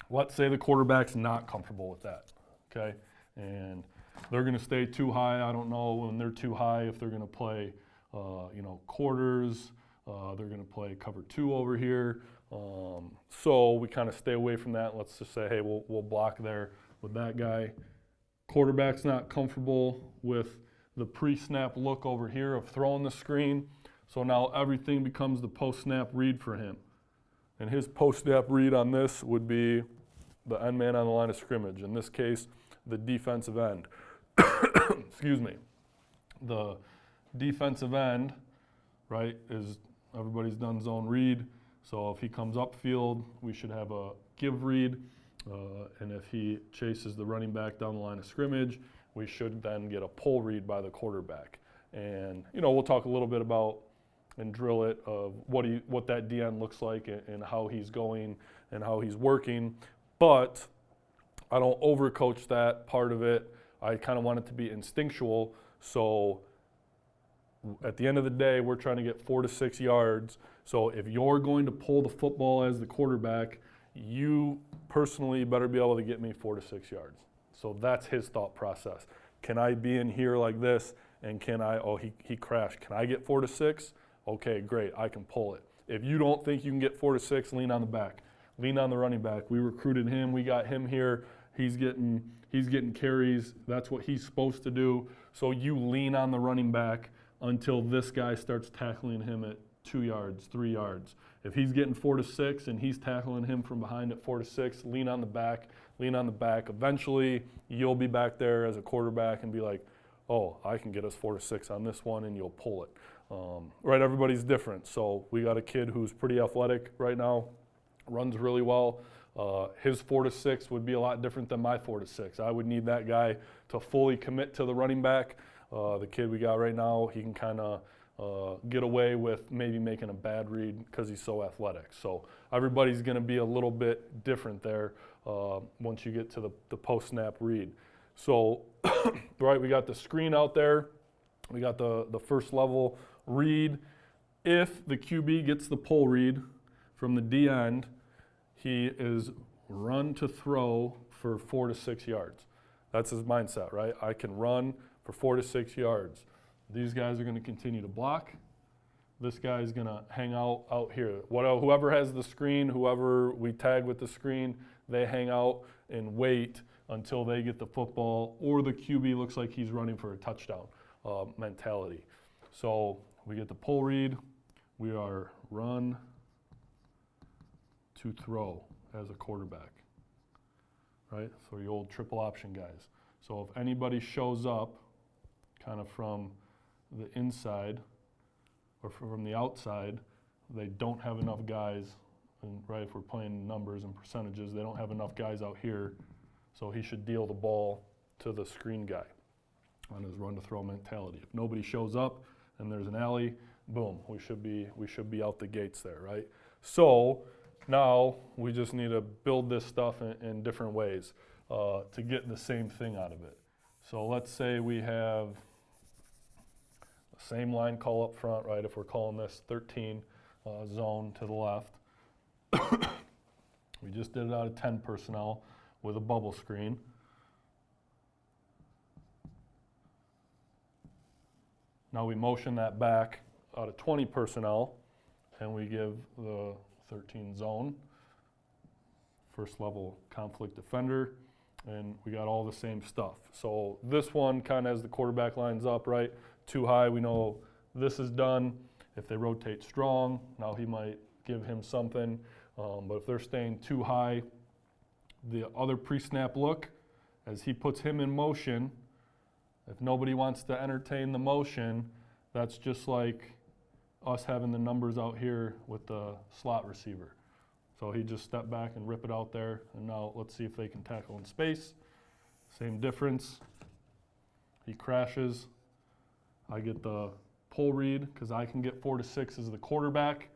let's say the quarterback's not comfortable with that, okay? And they're going to stay too high. I don't know when they're too high if they're going to play, quarters. They're going to play cover 2 over here. So we kind of stay away from that. Let's just say, hey, we'll block there with that guy. Quarterback's not comfortable with the pre-snap look over here of throwing the screen. So now everything becomes the post-snap read for him. And his post-snap read on this would be the end man on the line of scrimmage. In this case, the defensive end. Excuse me. The defensive end, right, is everybody's done zone read. So if he comes upfield, we should have a give read. And if he chases the running back down the line of scrimmage, we should then get a pull read by the quarterback. And, we'll talk a little bit about and drill it of what that DN looks like and how he's going and how he's working. But I don't overcoach that part of it. I kind of want it to be instinctual. So at the end of the day, we're trying to get 4 to 6 yards. So if you're going to pull the football as the quarterback, you personally better be able to get me 4 to 6 yards. So that's his thought process. Can I be in here like this and can I, he crashed. Can I get 4 to 6? Okay, great, I can pull it. If you don't think you can get 4 to 6, lean on the back. Lean on the running back. We recruited him, we got him here. He's getting carries. That's what he's supposed to do. So you lean on the running back until this guy starts tackling him at 2 yards, 3 yards. If he's getting 4 to 6 and he's tackling him from behind at 4 to 6, lean on the back, lean on the back. Eventually, you'll be back there as a quarterback and be like, oh, I can get us 4 to 6 on this one, and you'll pull it. Right, everybody's different. So we got a kid who's pretty athletic right now, runs really well. His 4 to 6 would be a lot different than my 4 to 6. I would need that guy to fully commit to the running back. The kid we got right now, he can kind of get away with maybe making a bad read because he's so athletic. So everybody's going to be a little bit different there once you get to the post-snap read. So, right, we got the screen out there. We got the first level read. If the QB gets the pull read from the D end, he is run to throw for 4 to 6 yards. That's his mindset, right? I can run for 4 to 6 yards. These guys are going to continue to block. This guy is going to hang out here. Whoever has the screen, whoever we tag with the screen, they hang out and wait until they get the football, or the QB looks like he's running for a touchdown mentality. So we get the pull read. We are run to throw as a quarterback, right? So the old triple option guys. So if anybody shows up kind of from the inside or from the outside, they don't have enough guys, and right, if we're playing numbers and percentages, they don't have enough guys out here, so he should deal the ball to the screen guy on his run to throw mentality. If nobody shows up and there's an alley, boom, we should be out the gates there, right? So now we just need to build this stuff in different ways to get the same thing out of it. So let's say we have the same line call up front, right? If we're calling this 13 zone to the left. We just did it out of 10 personnel with a bubble screen. Now we motion that back out of 20 personnel, and we give the 13 zone, first level conflict defender, and we got all the same stuff. So this one kind of as the quarterback lines up, right? Too high, we know this is done. If they rotate strong, now he might give him something. But if they're staying too high, the other pre-snap look, as he puts him in motion, if nobody wants to entertain the motion, that's just like us having the numbers out here with the slot receiver. So he just stepped back and rip it out there. And now let's see if they can tackle in space. Same difference. He crashes. I get the pull read because I can get 4 to 6 as the quarterback.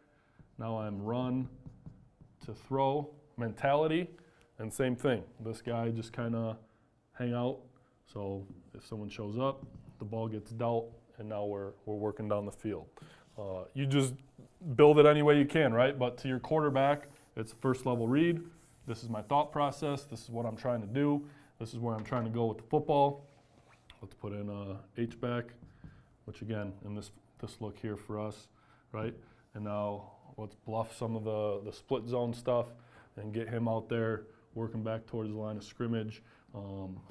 Now I'm run to throw mentality. And same thing. This guy just kind of hang out. So if someone shows up, the ball gets dealt, and now we're working down the field. You just build it any way you can, right? But to your quarterback, it's a first level read. This is my thought process. This is what I'm trying to do. This is where I'm trying to go with the football. Let's put in H-back, which again, in this look here for us, right? And now let's bluff some of the split zone stuff and get him out there working back towards the line of scrimmage.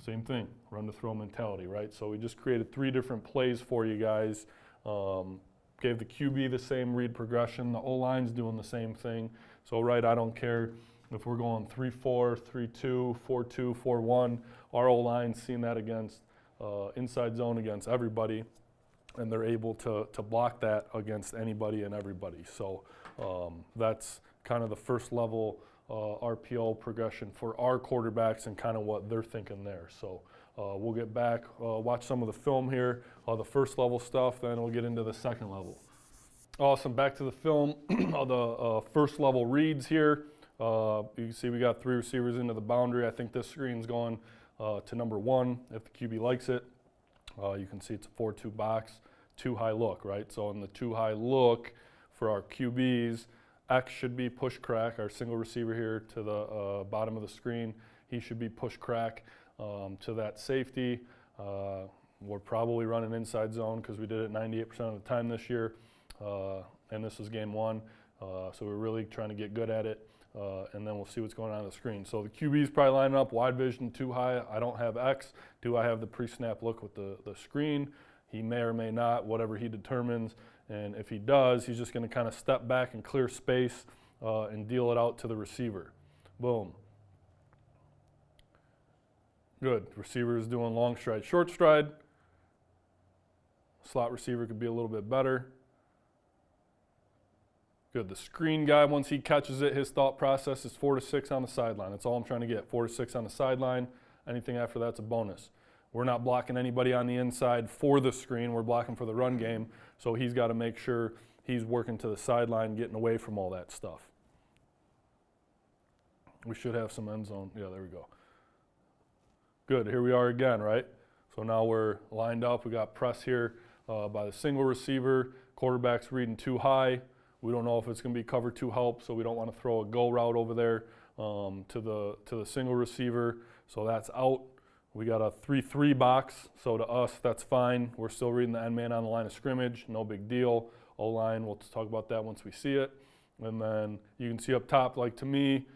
Same thing, run to throw mentality, right? So we just created 3 different plays for you guys. Gave the QB the same read progression. The O-line's doing the same thing. So, right, I don't care if we're going 3-4, 3-2, 4-2, 4-1. Our O-line's seen that against inside zone against everybody, and they're able to block that against anybody and everybody. So that's kind of the first level RPO progression for our quarterbacks and kind of what they're thinking there. So we'll get back, watch some of the film here, the first level stuff, then we'll get into the second level. Awesome, back to the film, the first level reads here. You can see we got 3 receivers into the boundary. I think this screen's going to number 1 if the QB likes it. You can see it's a 4-2 box, 2 high look, right? So in the 2 high look for our QBs, X should be push crack, our single receiver here to the bottom of the screen. He should be push crack to that safety. We're probably running inside zone because we did it 98% of the time this year. And this is game 1. So we're really trying to get good at it. And then we'll see what's going on the screen. So the QB's probably lining up, wide vision, 2 high. I don't have X. Do I have the pre-snap look with the screen? He may or may not, whatever he determines. And if he does, he's just going to kind of step back and clear space and deal it out to the receiver. Boom. Good. Receiver is doing long stride, short stride. Slot receiver could be a little bit better. Good. The screen guy, once he catches it, his thought process is 4 to 6 on the sideline. That's all I'm trying to get, 4 to 6 on the sideline. Anything after that's a bonus. We're not blocking anybody on the inside for the screen. We're blocking for the run game. So he's got to make sure he's working to the sideline, getting away from all that stuff. We should have some end zone. Yeah, there we go. Good. Here we are again, right? So now we're lined up. We got press here by the single receiver. Quarterback's reading 2 high. We don't know if it's going to be cover 2 help, so we don't want to throw a go route over there to the single receiver. So that's out. We got a 3-3 box, so to us, that's fine. We're still reading the end man on the line of scrimmage, no big deal. O-line, we'll talk about that once we see it. And then you can see up top, like to me,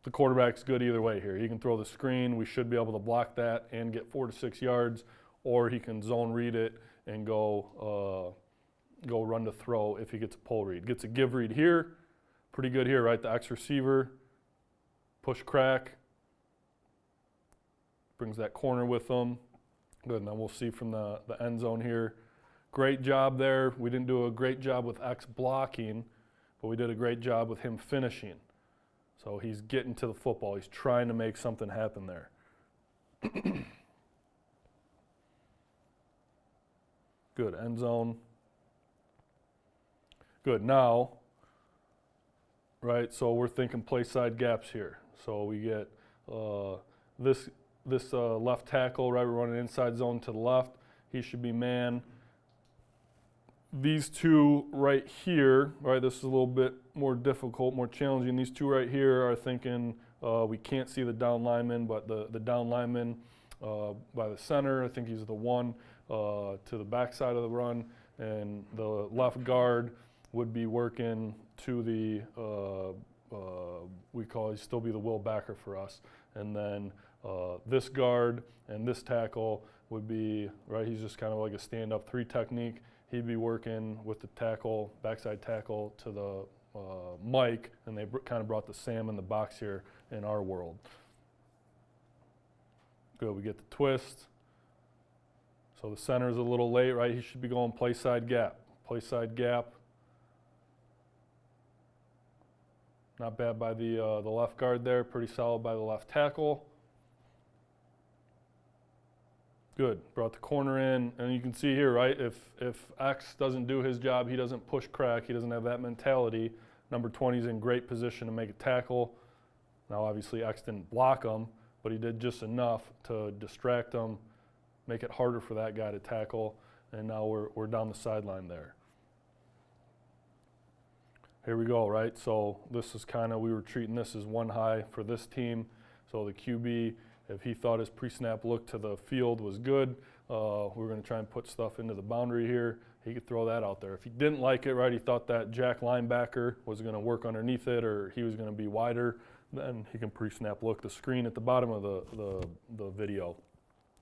the quarterback's good either way here. He can throw the screen. We should be able to block that and get 4 to 6 yards, or he can zone read it and go run to throw if he gets a pull read. Gets a give read here. Pretty good here, right? The X receiver, push crack. Brings that corner with them. Good, and then we'll see from the end zone here. Great job there. We didn't do a great job with X blocking, but we did a great job with him finishing. So he's getting to the football. He's trying to make something happen there. Good, end zone. Good, now, right, so we're thinking play side gaps here. So we get this left tackle, right, we're running inside zone to the left. He should be man. These 2 right here, right, this is a little bit more difficult, more challenging. These 2 right here are thinking we can't see the down lineman, but the down lineman by the center, I think he's the 1 to the backside of the run, and the left guard would be working to the, he'd still be the will backer for us. And then this guard and this tackle would be, right, he's just kind of like a stand-up 3 technique. He'd be working with the tackle, backside tackle to the Mike, and they kind of brought the Sam in the box here in our world. Good, we get the twist. So the center's a little late, right? He should be going play side gap. Play side gap. Not bad by the left guard there. Pretty solid by the left tackle. Good. Brought the corner in, and you can see here, right? If X doesn't do his job, he doesn't push crack, he doesn't have that mentality. Number 20 is in great position to make a tackle. Now, obviously, X didn't block him, but he did just enough to distract him, make it harder for that guy to tackle, and now we're down the sideline there. Here we go, right? So this is kind of, we were treating this as one high for this team. So the QB, if he thought his pre-snap look to the field was good, we're going to try and put stuff into the boundary here. He could throw that out there. If he didn't like it, right, he thought that jack linebacker was going to work underneath it or he was going to be wider, then he can pre-snap look the screen at the bottom of the video.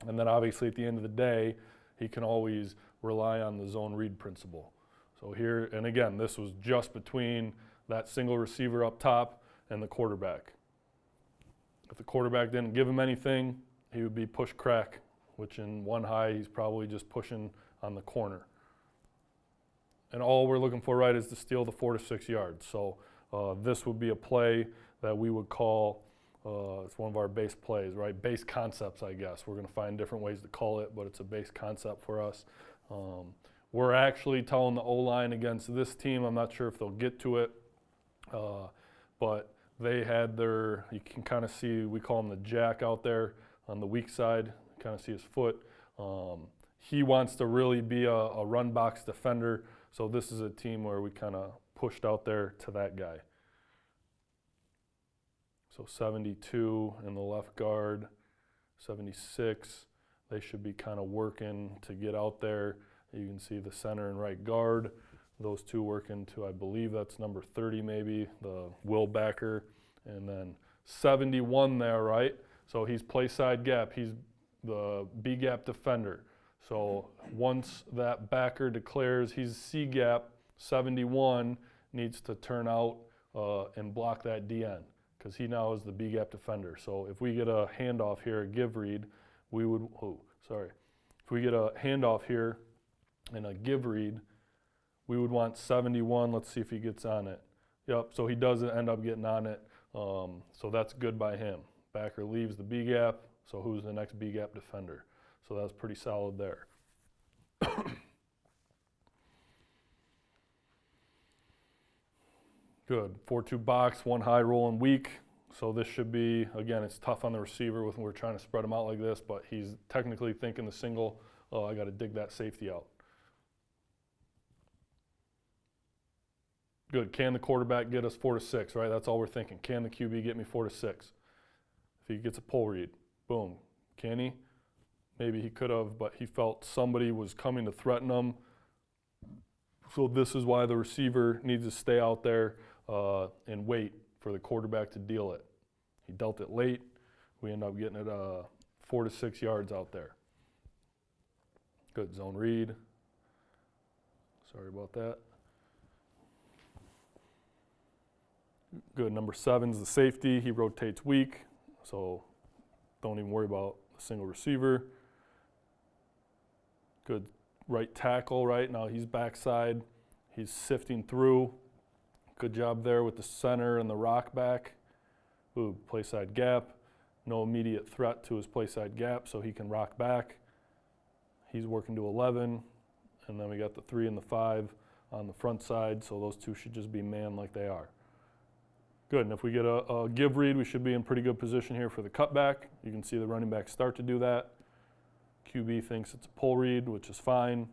And then obviously at the end of the day, he can always rely on the zone read principle. So here, and again, this was just between that single receiver up top and the quarterback. If the quarterback didn't give him anything, he would be push crack, which in one high, he's probably just pushing on the corner. And all we're looking for, right, is to steal the 4 to 6 yards. So this would be a play that we would call, it's one of our base plays, right? Base concepts, I guess. We're going to find different ways to call it, but it's a base concept for us. We're actually telling the O-line against this team, I'm not sure if they'll get to it, but they had their, you can kind of see, we call him the jack out there on the weak side, kind of see his foot. He wants to really be a run box defender, so this is a team where we kind of pushed out there to that guy. So 72 in the left guard, 76, they should be kind of working to get out there. You can see the center and right guard. Those two working to, I believe that's number 30 maybe, the Will backer. And then 71 there, right? So he's play side gap. He's the B gap defender. So once that backer declares he's C gap, 71 needs to turn out and block that DN because he now is the B gap defender. So if we get a handoff here, a give read, we would, if we get a handoff here and a give read, we would want 71. Let's see if he gets on it. Yep, so he doesn't end up getting on it. So that's good by him. Backer leaves the B gap, so who's the next B gap defender? So that's pretty solid there. Good. 4-2 box, one high rolling weak. So this should be, again, it's tough on the receiver when we're trying to spread him out like this, but he's technically thinking the single, oh, I got to dig that safety out. Good. Can the quarterback get us 4 to 6, right? That's all we're thinking. Can the QB get me 4 to 6? If he gets a pull read, boom. Can he? Maybe he could have, but he felt somebody was coming to threaten him. So this is why the receiver needs to stay out there and wait for the quarterback to deal it. He dealt it late. We end up getting it 4 to 6 yards out there. Good. Zone read. Sorry about that. Good. Number 7 is the safety. He rotates weak, so don't even worry about the single receiver. Good right tackle, right? Now he's backside. He's sifting through. Good job there with the center and the rock back. Ooh, play side gap. No immediate threat to his play side gap, so he can rock back. He's working to 11, and then we got the 3 and the 5 on the front side, so those two should just be man like they are. Good, and if we get a give read, we should be in pretty good position here for the cutback. You can see the running back start to do that. QB thinks it's a pull read, which is fine.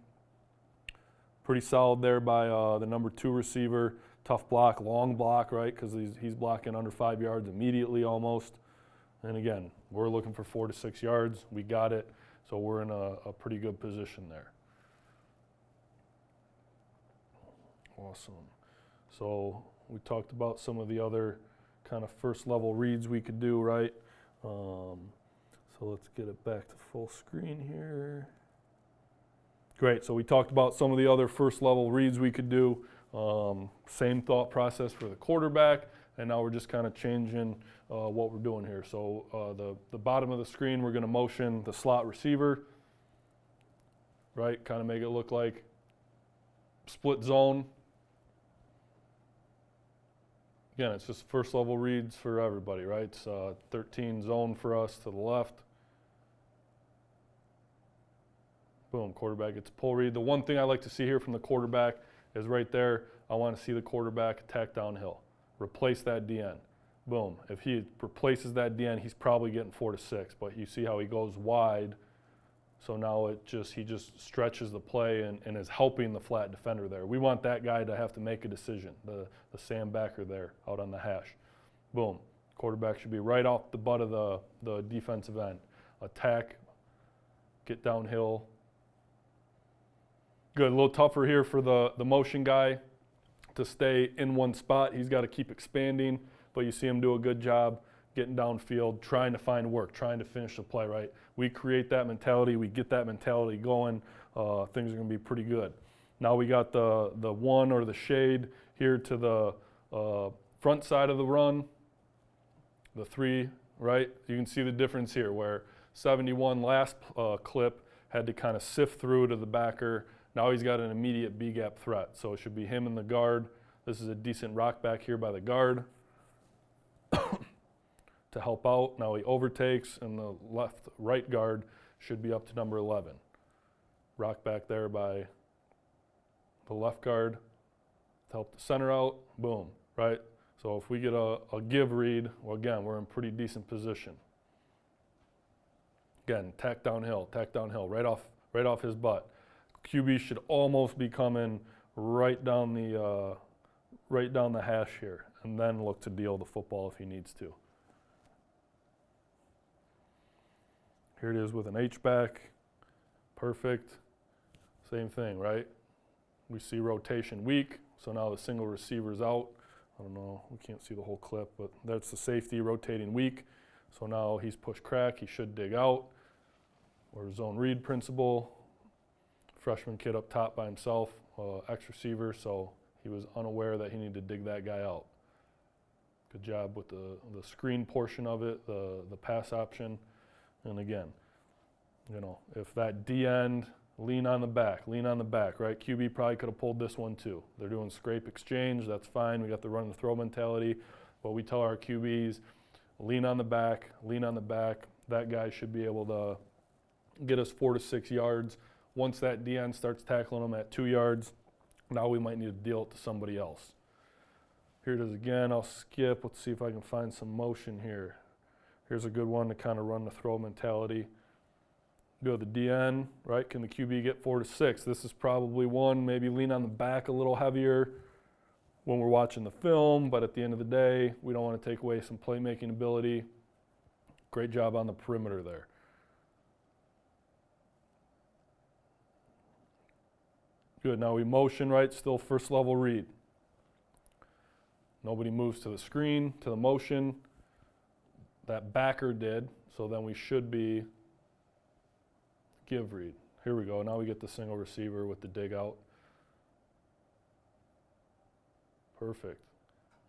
Pretty solid there by the number 2 receiver. Tough block, long block, right? Because he's blocking under 5 yards immediately almost. And again, we're looking for 4 to 6 yards. We got it, so we're in a pretty good position there. Awesome. So we talked about some of the other kind of first level reads we could do, right? So let's get it back to full screen here. Great, so we talked about some of the other first level reads we could do. Same thought process for the quarterback, and now we're just kind of changing what we're doing here. So the bottom of the screen, we're going to motion the slot receiver, right? Kind of make it look like split zone. Again, it's just first level reads for everybody, right? It's 13 zone for us to the left. Boom, quarterback gets a pull read. The one thing I like to see here from the quarterback is right there, I want to see the quarterback attack downhill. Replace that DN. Boom. If he replaces that DN, he's probably getting 4 to 6, but you see how he goes wide. So now he just stretches the play and is helping the flat defender there. We want that guy to have to make a decision, the Sam backer there out on the hash. Boom. Quarterback should be right off the butt of the defensive end. Attack, get downhill. Good, a little tougher here for the motion guy to stay in one spot. He's got to keep expanding, but you see him do a good job getting downfield, trying to find work, trying to finish the play, right? We create that mentality, we get that mentality going, things are going to be pretty good. Now we got the one or the shade here to the front side of the run, the 3, right? You can see the difference here where 71 last clip had to kind of sift through to the backer. Now he's got an immediate B-gap threat, so it should be him and the guard. This is a decent rock back here by the guard to help out. Now he overtakes, and the right guard should be up to number 11. Rock back there by the left guard to help the center out. Boom, right? So if we get a give read, well, again, we're in pretty decent position. Again, tack downhill, right off his butt. QB should almost be coming right down the hash here, and then look to deal the football if he needs to. Here it is with an H-back. Perfect. Same thing, right? We see rotation weak, so now the single receiver's out. I don't know, we can't see the whole clip, but that's the safety rotating weak. So now he's push crack, he should dig out. Or zone read principle. Freshman kid up top by himself, X receiver, so he was unaware that he needed to dig that guy out. Good job with the screen portion of it, the pass option. And again, you know, if that D end, lean on the back, right? QB probably could have pulled this one too. They're doing scrape exchange, that's fine. We got the run and throw mentality. But we tell our QBs, lean on the back. That guy should be able to get us 4 to 6 yards. Once that DN starts tackling him at 2 yards, now we might need to deal it to somebody else. Here it is again, I'll skip. Let's see if I can find some motion here. Here's a good one to kind of run the throw mentality. Go to the DN, right? Can the QB get 4 to 6? This is probably one, maybe lean on the back a little heavier when we're watching the film, but at the end of the day, we don't want to take away some playmaking ability. Great job on the perimeter there. Good, now we motion, right? Still first level read. Nobody moves to the screen, to the motion. That backer did, so then we should be give read. Here we go, now we get the single receiver with the dig out. Perfect.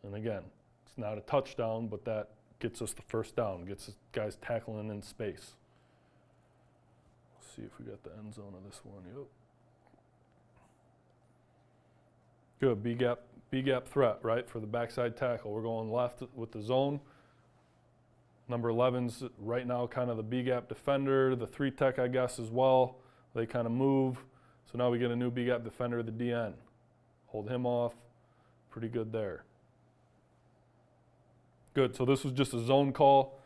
And again, it's not a touchdown, but that gets us the first down, gets us guys tackling in space. Let's see if we got the end zone of this one. Yep. Good, B-gap threat, right, for the backside tackle. We're going left with the zone. Number 11's right now kind of the B-gap defender, the 3-tech, I guess, as well. They kind of move. So now we get a new B-gap defender, the DN. Hold him off. Pretty good there. Good, so this was just a zone call,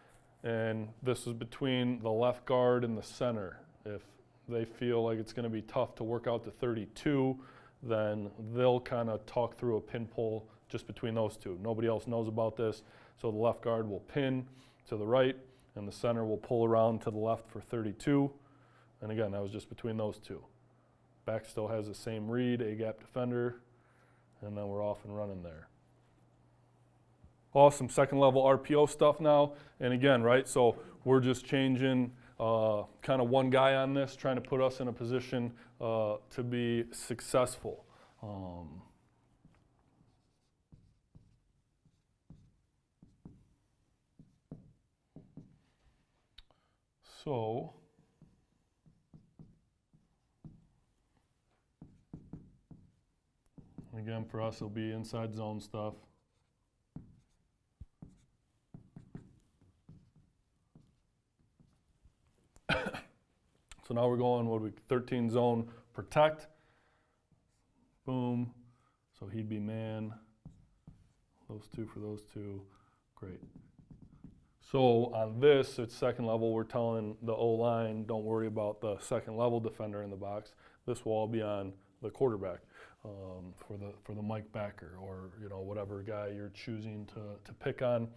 and this is between the left guard and the center. If they feel like it's going to be tough to work out to 32, then they'll kind of talk through a pin pull just between those two. Nobody else knows about this, so the left guard will pin to the right, and the center will pull around to the left for 32. And again, that was just between those two. Back still has the same read, A-gap defender, and then we're off and running there. Awesome, second level RPO stuff now. And again, right, so we're just changing kind of one guy on this, trying to put us in a position to be successful. So, again, for us, it'll be inside zone stuff. So now we're going, 13 zone protect. Boom. So he'd be man. Those two for those two. Great. So on this, it's second level. We're telling the O-line, don't worry about the second level defender in the box. This will all be on the quarterback for the Mike backer, or whatever guy you're choosing to pick on.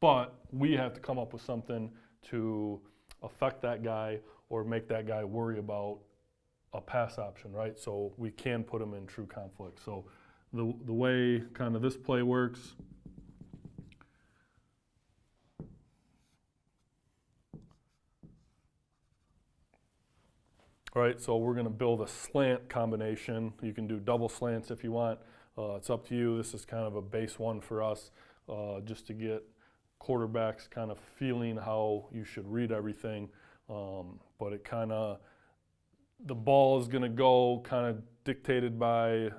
But we have to come up with something to affect that guy or make that guy worry about a pass option, right? So we can put him in true conflict. So the way kind of this play works, all right, so we're going to build a slant combination. You can do double slants if you want. It's up to you. This is kind of a base one for us, just to get quarterbacks kind of feeling how you should read everything. But it kind of, the ball is going to go kind of dictated by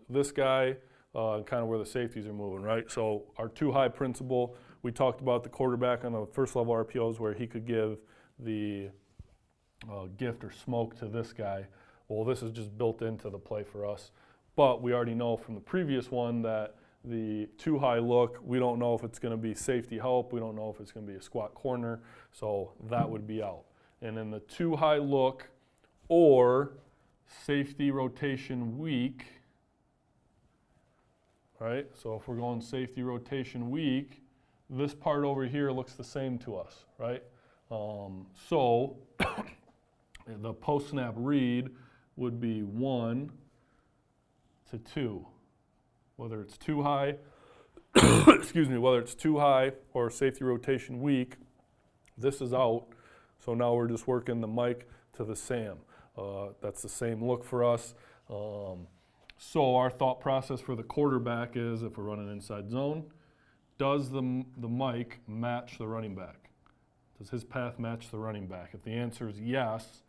this guy, and kind of where the safeties are moving, right? So our too high principle, we talked about the quarterback on the first level RPOs where he could give the gift or smoke to this guy. Well, this is just built into the play for us. But we already know from the previous one that the too high look, we don't know if it's going to be safety help. We don't know if it's going to be a squat corner. So that would be out. And then the too high look or safety rotation weak, right? So if we're going safety rotation weak, this part over here looks the same to us, right? So the post-snap read would be 1 to 2. Whether it's too high, excuse me, whether it's too high or safety rotation weak, this is out. So now we're just working the Mike to the Sam. That's the same look for us. So our thought process for the quarterback is, if we're running inside zone, does the Mike match the running back? Does his path match the running back? If the answer is yes,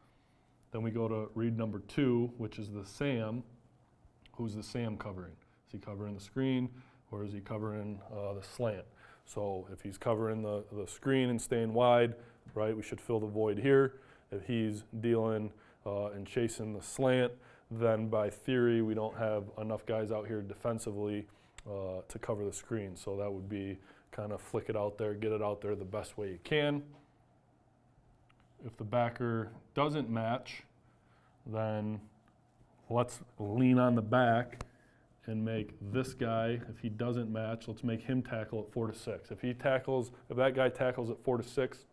then we go to read number 2, which is the Sam. Who's the Sam covering? Is he covering the screen, or is he covering the slant? So if he's covering the screen and staying wide, right, we should fill the void here. If he's dealing and chasing the slant, then by theory we don't have enough guys out here defensively to cover the screen. So that would be kind of flick it out there, get it out there the best way you can. If the backer doesn't match, then let's lean on the back and make this guy, if he doesn't match, let's make him tackle at 4 to 6. If that guy tackles at 4 to 6,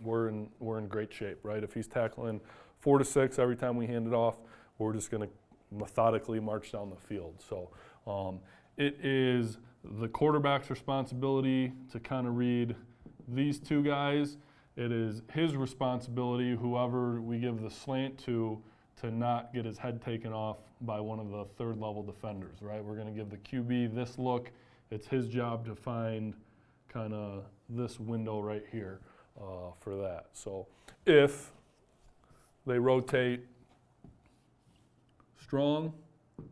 we're in great shape, right? If he's tackling 4 to 6 every time we hand it off, we're just going to methodically march down the field. So it is the quarterback's responsibility to kind of read these two guys. It is his responsibility, whoever we give the slant to not get his head taken off by one of the third level defenders, right? We're going to give the QB this look. It's his job to find kind of this window right here for that. So if they rotate strong,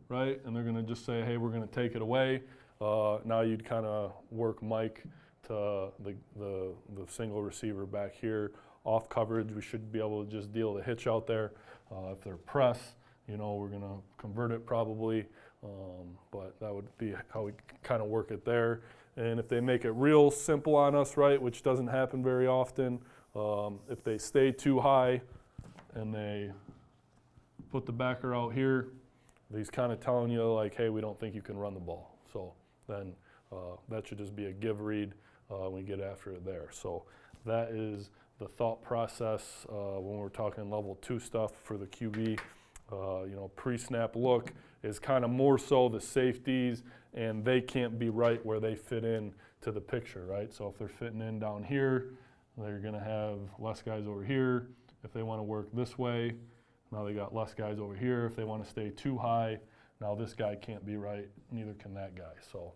right, and they're going to just say, hey, we're going to take it away, now you'd kind of work Mike to the single receiver back here. Off coverage, we should be able to just deal the hitch out there. If they're press, we're going to convert it probably, but that would be how we kind of work it there. And if they make it real simple on us, right, which doesn't happen very often, if they stay too high and they put the backer out here, he's kind of telling you like, hey, we don't think you can run the ball. So then that should just be a give read when we get after it there. So that is the thought process when we're talking level 2 stuff for the QB. Pre-snap look is kind of more so the safeties, and they can't be right where they fit in to the picture, right? So if they're fitting in down here, they're going to have less guys over here. If they want to work this way, now they got less guys over here. If they want to stay too high, now this guy can't be right, neither can that guy. So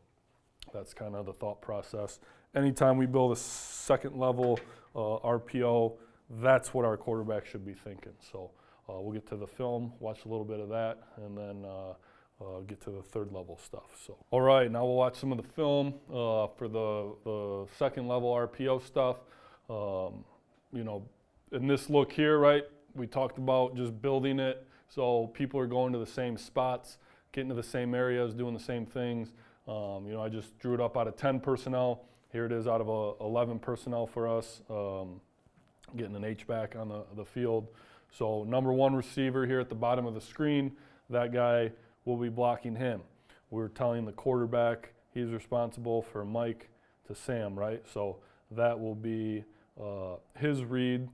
that's kind of the thought process. Anytime we build a second level RPO, that's what our quarterback should be thinking. So we'll get to the film, watch a little bit of that, and then get to the third level stuff. So, all right, now we'll watch some of the film for the second level RPO stuff. In this look here, right, we talked about just building it so people are going to the same spots, getting to the same areas, doing the same things. I just drew it up out of 10 personnel. Here it is out of 11 personnel for us, getting an H-back on the field. So number 1 receiver here at the bottom of the screen, that guy will be blocking him. We're telling the quarterback he's responsible for Mike to Sam, right? So that will be his read.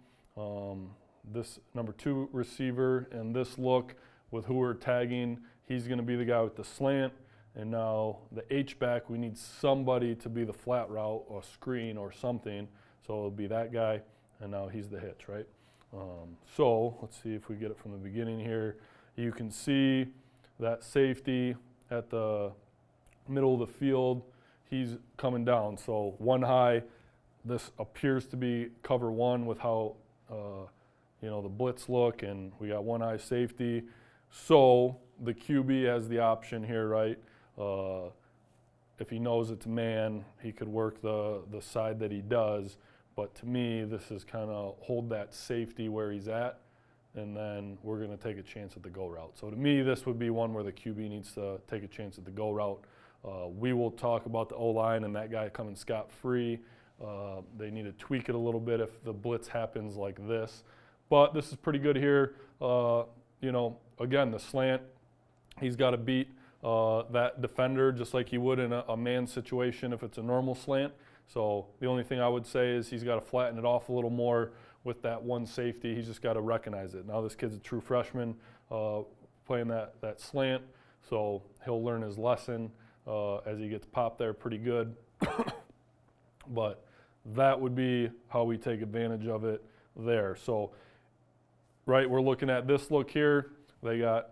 This number 2 receiver and this look with who we're tagging, he's going to be the guy with the slant. And now the H-back, we need somebody to be the flat route or screen or something. So it'll be that guy, and now he's the hitch, right? So let's see if we get it from the beginning here. You can see that safety at the middle of the field, he's coming down. So 1 high, this appears to be cover 1 with how the blitz look, and we got 1 high safety. So the QB has the option here, right? If he knows it's man, he could work the side that he does. But to me, this is kind of hold that safety where he's at, and then we're going to take a chance at the go route. So to me, this would be one where the QB needs to take a chance at the go route. We will talk about the O-line and that guy coming scot-free. They need to tweak it a little bit if the blitz happens like this. But this is pretty good here. Again, the slant, he's got to beat that defender just like he would in a man situation if it's a normal slant. So the only thing I would say is he's got to flatten it off a little more with that 1 safety. He's just got to recognize it. Now this kid's a true freshman playing that slant, so he'll learn his lesson as he gets popped there pretty good. But that would be how we take advantage of it there. So, right, we're looking at this look here. They got,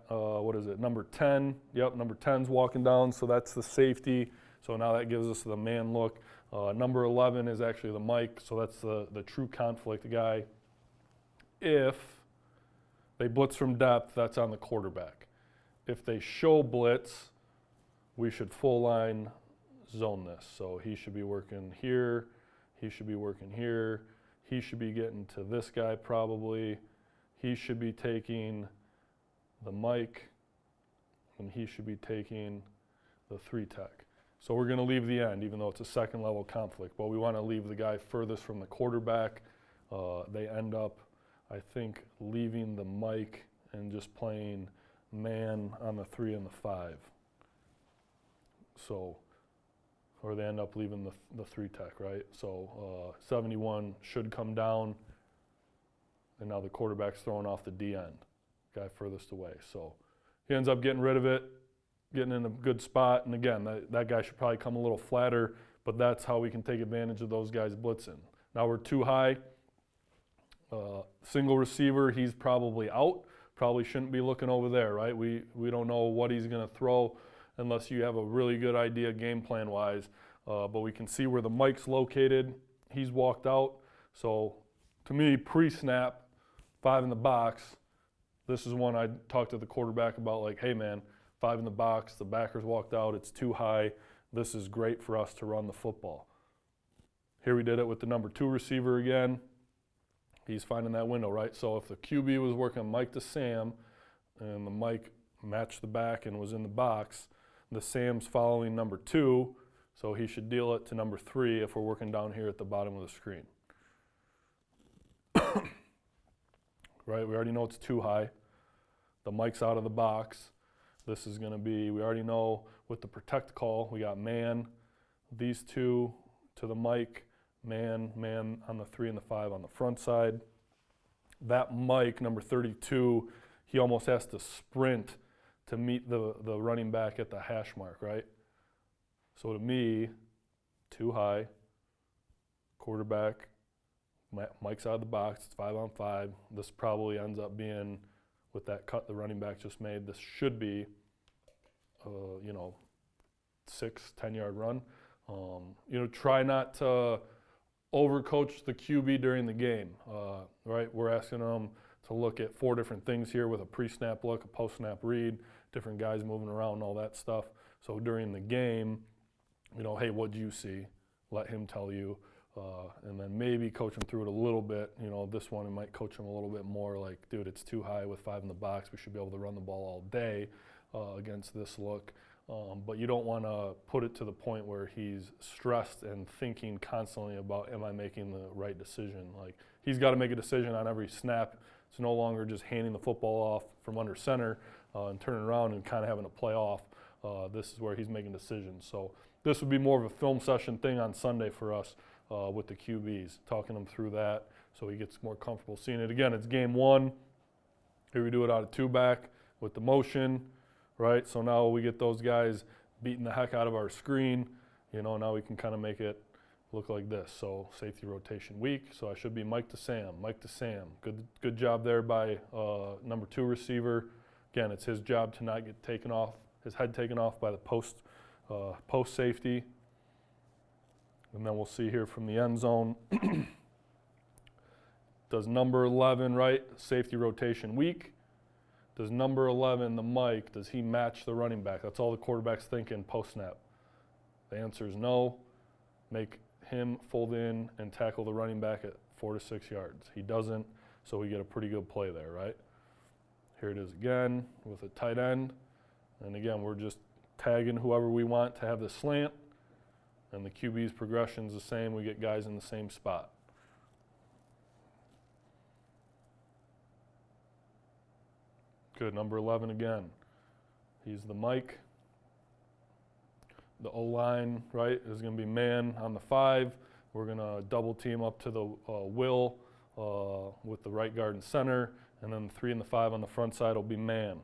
number 10. Yep, number 10's walking down, so that's the safety. So now that gives us the man look. Number 11 is actually the Mike, so that's the true conflict guy. If they blitz from depth, that's on the quarterback. If they show blitz, we should full line zone this. So he should be working here, he should be working here, he should be getting to this guy probably, he should be taking the Mike, and he should be taking the 3 tech. So we're going to leave the end, even though it's a second level conflict, but we want to leave the guy furthest from the quarterback. They end up, I think, leaving the Mike and just playing man on the 3 and the 5. So, or they end up leaving the 3 tech, right? So 71 should come down, and now the quarterback's throwing off the D end, guy furthest away. So he ends up getting rid of it, getting in a good spot, and again, that guy should probably come a little flatter, but that's how we can take advantage of those guys blitzing. Now we're too high. Single receiver, he's probably out. Probably shouldn't be looking over there, right? We don't know what he's going to throw unless you have a really good idea game plan wise. But we can see where the Mike's located. He's walked out. So to me, pre-snap, 5 in the box. This is one I talked to the quarterback about, like, hey man, 5 in the box, the backer's walked out, it's too high. This is great for us to run the football. Here we did it with the number 2 receiver again. He's finding that window, right? So if the QB was working Mike to Sam and the Mike matched the back and was in the box, the Sam's following number 2, so he should deal it to number 3 if we're working down here at the bottom of the screen. Right, we already know it's too high. The Mike's out of the box. This is going to be, we already know with the protect call, we got man, these 2 to the Mike, man on the 3 and the 5 on the front side. That Mike, number 32, he almost has to sprint to meet the running back at the hash mark, right? So to me, too high, quarterback, Mike's out of the box, it's 5 on 5. This probably ends up being, with that cut the running back just made, this should be, 6, 10-yard run. Try not to overcoach the QB during the game, right? We're asking them to look at 4 different things here with a pre-snap look, a post-snap read, different guys moving around, all that stuff. So during the game, hey, what'd you see? Let him tell you. and then maybe coach him through it a little bit. You know, this one, we might coach him a little bit more like, dude, it's too high with 5 in the box. We should be able to run the ball all day against this look. But you don't want to put it to the point where he's stressed and thinking constantly about, am I making the right decision? Like, he's got to make a decision on every snap. It's no longer just handing the football off from under center and turning around and kind of having to play off. This is where he's making decisions. So this would be more of a film session thing on Sunday for us with the QBs, talking them through that so he gets more comfortable seeing it. Again, it's game 1. Here we do it out of 2-back with the motion, right? So now we get those guys beating the heck out of our screen. You know, now we can kind of make it look like this. So safety rotation weak. So I should be Mike to Sam, Mike to Sam. Good job there by number 2 receiver. Again, it's his job to not get taken off, his head taken off by the post safety. And then we'll see here from the end zone. Does number 11, right, safety rotation weak? Does number 11, the Mike, does he match the running back? That's all the quarterback's thinking post-snap. The answer is no. Make him fold in and tackle the running back at 4 to 6 yards. He doesn't, so we get a pretty good play there, right? Here it is again with a tight end. And again, we're just tagging whoever we want to have the slant. And the QB's progression is the same. We get guys in the same spot. Good, number 11 again. He's the Mike. The O-line, right, is going to be man on the 5. We're going to double team up to the Will with the right guard and center. And then the 3 and the 5 on the front side will be man.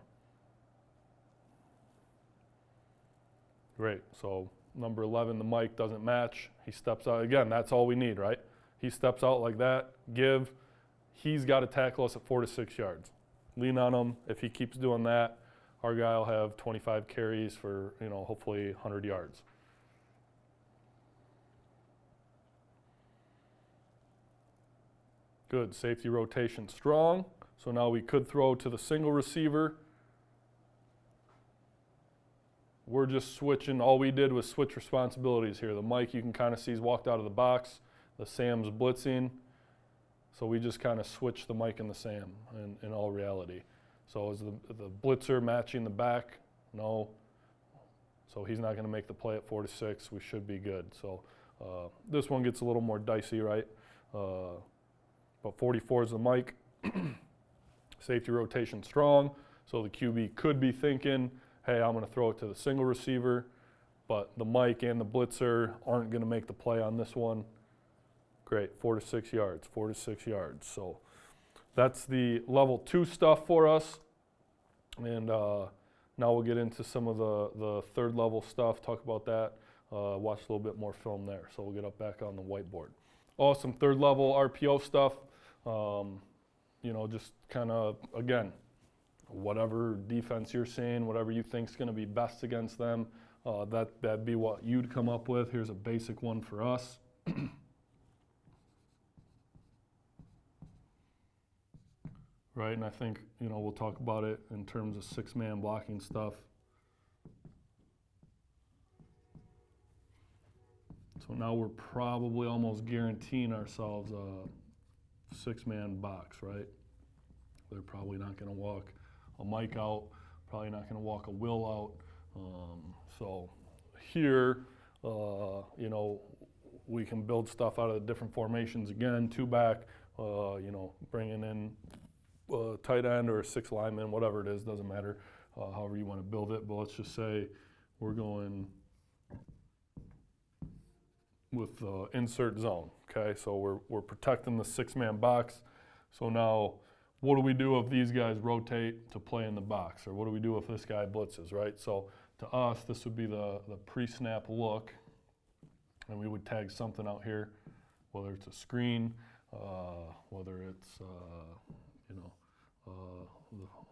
Great, so number 11, the Mike, doesn't match. He steps out. Again, that's all we need, right? He steps out like that, give. He's got to tackle us at 4 to 6 yards. Lean on him. If he keeps doing that, our guy will have 25 carries for, you know, hopefully 100 yards. Good, safety rotation strong. So now we could throw to the single receiver. We're just switching. All we did was switch responsibilities here. The Mike, you can kind of see, he's walked out of the box. The Sam's blitzing. So we just kind of switched the Mike and the Sam in all reality. So is the blitzer matching the back? No. So he's not going to make the play at 4 to 6. We should be good. So this one gets a little more dicey, right? But 44 is the Mike. Safety rotation strong. So the QB could be thinking, hey, I'm going to throw it to the single receiver, but the Mike and the blitzer aren't going to make the play on this one. Great, 4 to 6 yards, 4 to 6 yards. So that's the level 2 stuff for us. And now we'll get into some of the third level stuff, talk about that, watch a little bit more film there. So we'll get up back on the whiteboard. Awesome, third level RPO stuff. You know, just kind of, again, whatever defense you're seeing, whatever you think is going to be best against them, that'd be what you'd come up with. Here's a basic one for us. Right, and I think, you know, we'll talk about it in terms of 6-man blocking stuff. So now we're probably almost guaranteeing ourselves a 6-man box, right? They're probably not going to walk a Mike out, probably not going to walk a Will out. So here, you know, we can build stuff out of the different formations again, 2-back, you know, bringing in tight end or a 6 lineman, whatever it is, doesn't matter, however you want to build it. But let's just say we're going with insert zone, okay? So we're protecting the 6-man box. So now, what do we do if these guys rotate to play in the box? Or what do we do if this guy blitzes, right? So to us, this would be the pre-snap look. And we would tag something out here, whether it's a screen, whether it's, you know,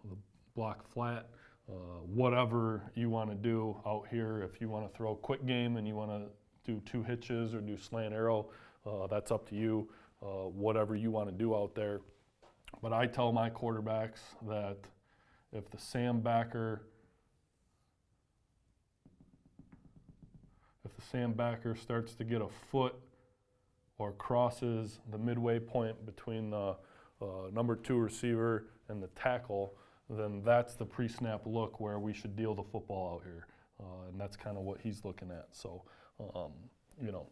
the block flat, whatever you want to do out here. If you want to throw a quick game and you want to do 2 hitches or do slant arrow, that's up to you, whatever you want to do out there. But I tell my quarterbacks that if the Sam backer starts to get a foot or crosses the midway point between the number 2 receiver and the tackle, then that's the pre-snap look where we should deal the football out here. And that's kind of what he's looking at. So, you know,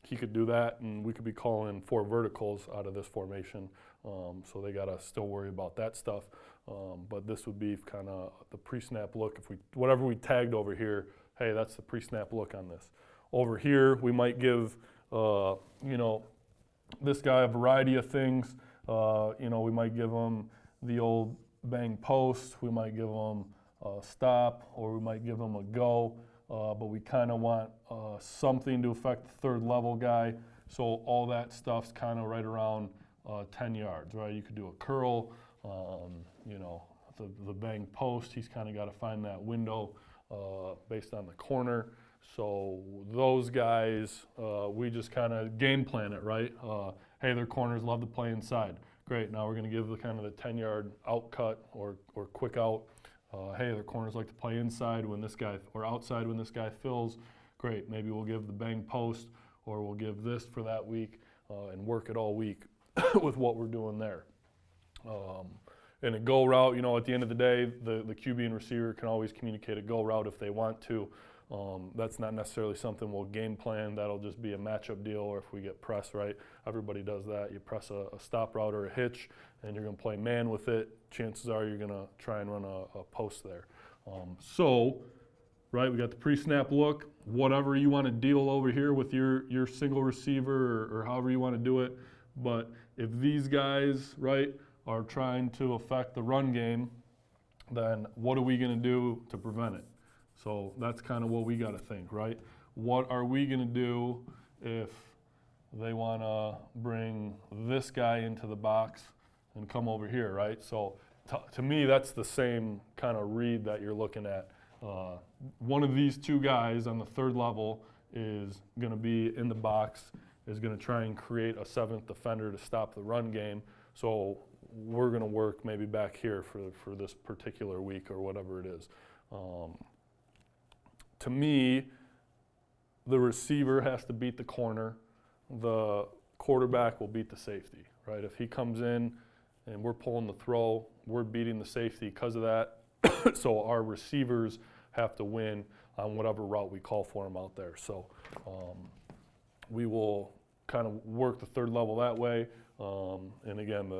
he could do that, and we could be calling 4 verticals out of this formation. So they got to still worry about that stuff. But this would be kind of the pre-snap look. If whatever we tagged over here, hey, that's the pre-snap look on this. Over here, we might give, you know, this guy a variety of things. You know, we might give him the old bang post. We might give him a stop, or we might give him a go. But we kind of want something to affect the third level guy. So all that stuff's kind of right around 10 yards, right? You could do a curl, you know, the bang post. He's kind of got to find that window based on the corner. So those guys, we just kind of game plan it, right? Hey, their corners love to play inside. Great, now we're going to give the kind of the 10-yard out cut or quick out. Hey, their corners like to play inside when this guy, or outside when this guy fills. Great, maybe we'll give the bang post, or we'll give this for that week and work it all week with what we're doing there. And a go route, you know, at the end of the day, the QB and receiver can always communicate a go route if they want to. That's not necessarily something we'll game plan. That'll just be a matchup deal, or if we get press, right? Everybody does that. You press a stop route or a hitch, and you're going to play man with it. Chances are you're going to try and run a post there. So, right, we got the pre-snap look. Whatever you want to deal over here with your single receiver or however you want to do it. But if these guys, right, are trying to affect the run game, then what are we going to do to prevent it? So that's kind of what we got to think, right? What are we going to do if they want to bring this guy into the box and come over here, right? So to me, that's the same kind of read that you're looking at. One of these 2 guys on the third level is going to be in the box, is going to try and create a 7th defender to stop the run game. So we're going to work maybe back here for this particular week or whatever it is. To me, the receiver has to beat the corner. The quarterback will beat the safety, right? If he comes in and we're pulling the throw, we're beating the safety because of that. So our receivers have to win on whatever route we call for them out there. So we will kind of work the third level that way. And again,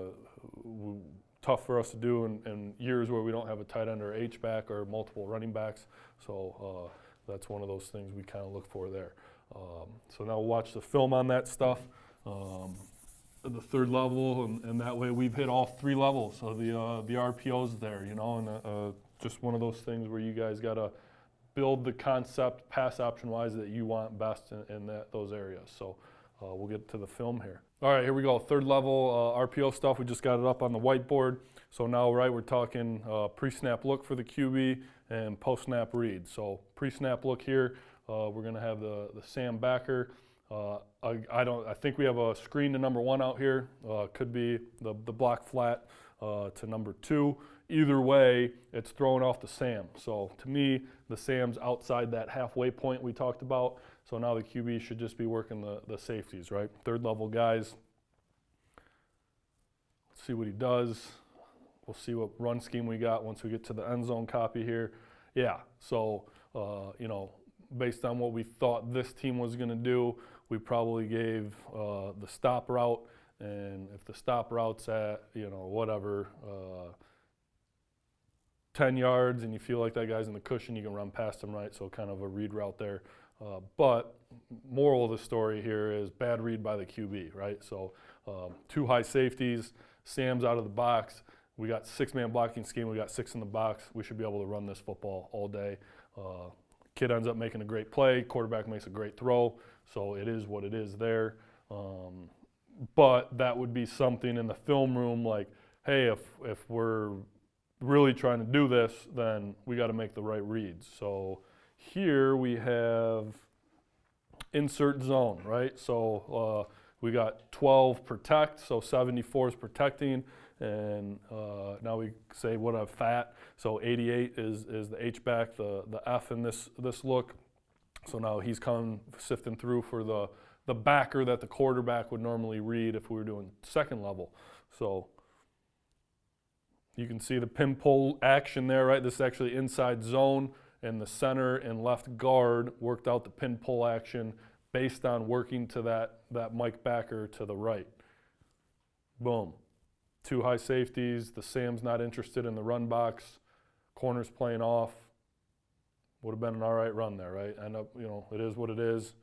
tough for us to do in years where we don't have a tight end or H-back or multiple running backs. So that's one of those things we kind of look for there. So now we'll watch the film on that stuff, the third level, and that way we've hit all 3 levels of the RPOs there, you know, and just one of those things where you guys got to build the concept pass option-wise that you want best in those areas. So we'll get to the film here. All right, here we go. Third level RPO stuff. We just got it up on the whiteboard. So now, right, we're talking pre-snap look for the QB and post-snap read. So pre-snap look here, we're going to have the Sam backer. I think we have a screen to number 1 out here. Could be the block flat to number 2. Either way, it's throwing off the Sam. So to me, the Sam's outside that halfway point we talked about. So now the QB should just be working the safeties, right? Third level guys. Let's see what he does. We'll see what run scheme we got once we get to the end zone copy here. Yeah, so, you know, based on what we thought this team was going to do, we probably gave the stop route. And if the stop route's at, you know, whatever, 10 yards and you feel like that guy's in the cushion, you can run past him, right? So kind of a read route there. But moral of the story here is bad read by the QB, right? So 2 high safeties, Sam's out of the box. We got 6-man blocking scheme. We got 6 in the box. We should be able to run this football all day. Kid ends up making a great play. Quarterback makes a great throw. So it is what it is there. But that would be something in the film room like, hey, if we're really trying to do this, then we got to make the right reads. So here we have insert zone, right? So we got 12 protect, so 74 is protecting, and now we say what a fat. So 88 is the H-back, the F in this look. So now he's coming, sifting through for the backer that the quarterback would normally read if we were doing second level. So you can see the pin pull action there, right? This is actually inside zone, and the center and left guard worked out the pin pull action based on working to that Mike backer to the right. Boom. 2 high safeties. The Sam's not interested in the run box. Corner's playing off. Would have been an all right run there, right? End up, it is what it is.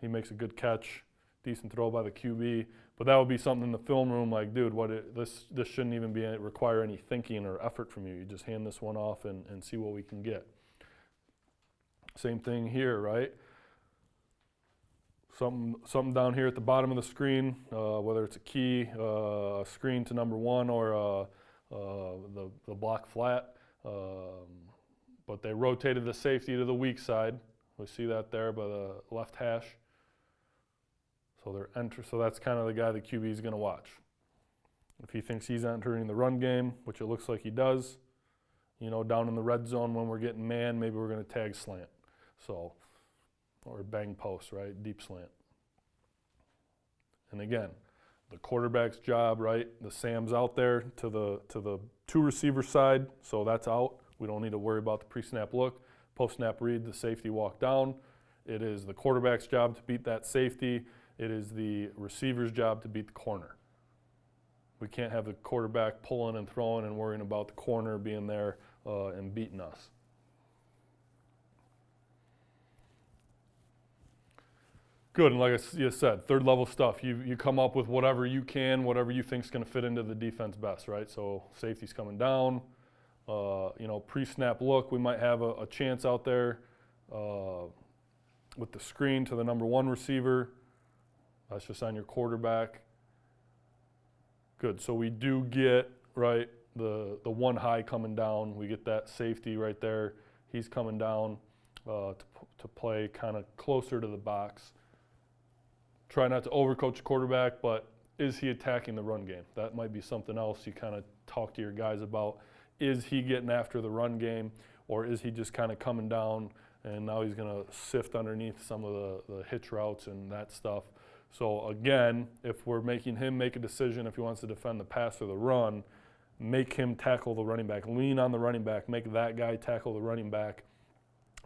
He makes a good catch. Decent throw by the QB. But that would be something in the film room like, dude, this shouldn't even require any thinking or effort from you. You just hand this one off and see what we can get. Same thing here, right? Something down here at the bottom of the screen, whether it's a key, screen to number 1 or the block flat. But they rotated the safety to the weak side. We see that there by the left hash. So that's kind of the guy the QB is going to watch. If he thinks he's entering the run game, which it looks like he does, down in the red zone when we're getting man, maybe we're going to tag slant. Or bang post, right? Deep slant. And again, the quarterback's job, right? The Sam's out there to the 2 receiver side, so that's out. We don't need to worry about the pre-snap look. Post-snap read, the safety walk down. It is the quarterback's job to beat that safety. It is the receiver's job to beat the corner. We can't have the quarterback pulling and throwing and worrying about the corner being there and beating us. Good, and like I said, third level stuff. You come up with whatever you can, whatever you think is going to fit into the defense best, right? So safety's coming down. Pre-snap look, we might have a chance out there with the screen to the number 1 receiver. That's just on your quarterback. Good, so we do get, right, the 1 high coming down. We get that safety right there. He's coming down to play kind of closer to the box. Try not to overcoach the quarterback, but is he attacking the run game? That might be something else you kind of talk to your guys about. Is he getting after the run game, or is he just kind of coming down and now he's going to sift underneath some of the hitch routes and that stuff? So again, if we're making him make a decision if he wants to defend the pass or the run, make him tackle the running back. Lean on the running back. Make that guy tackle the running back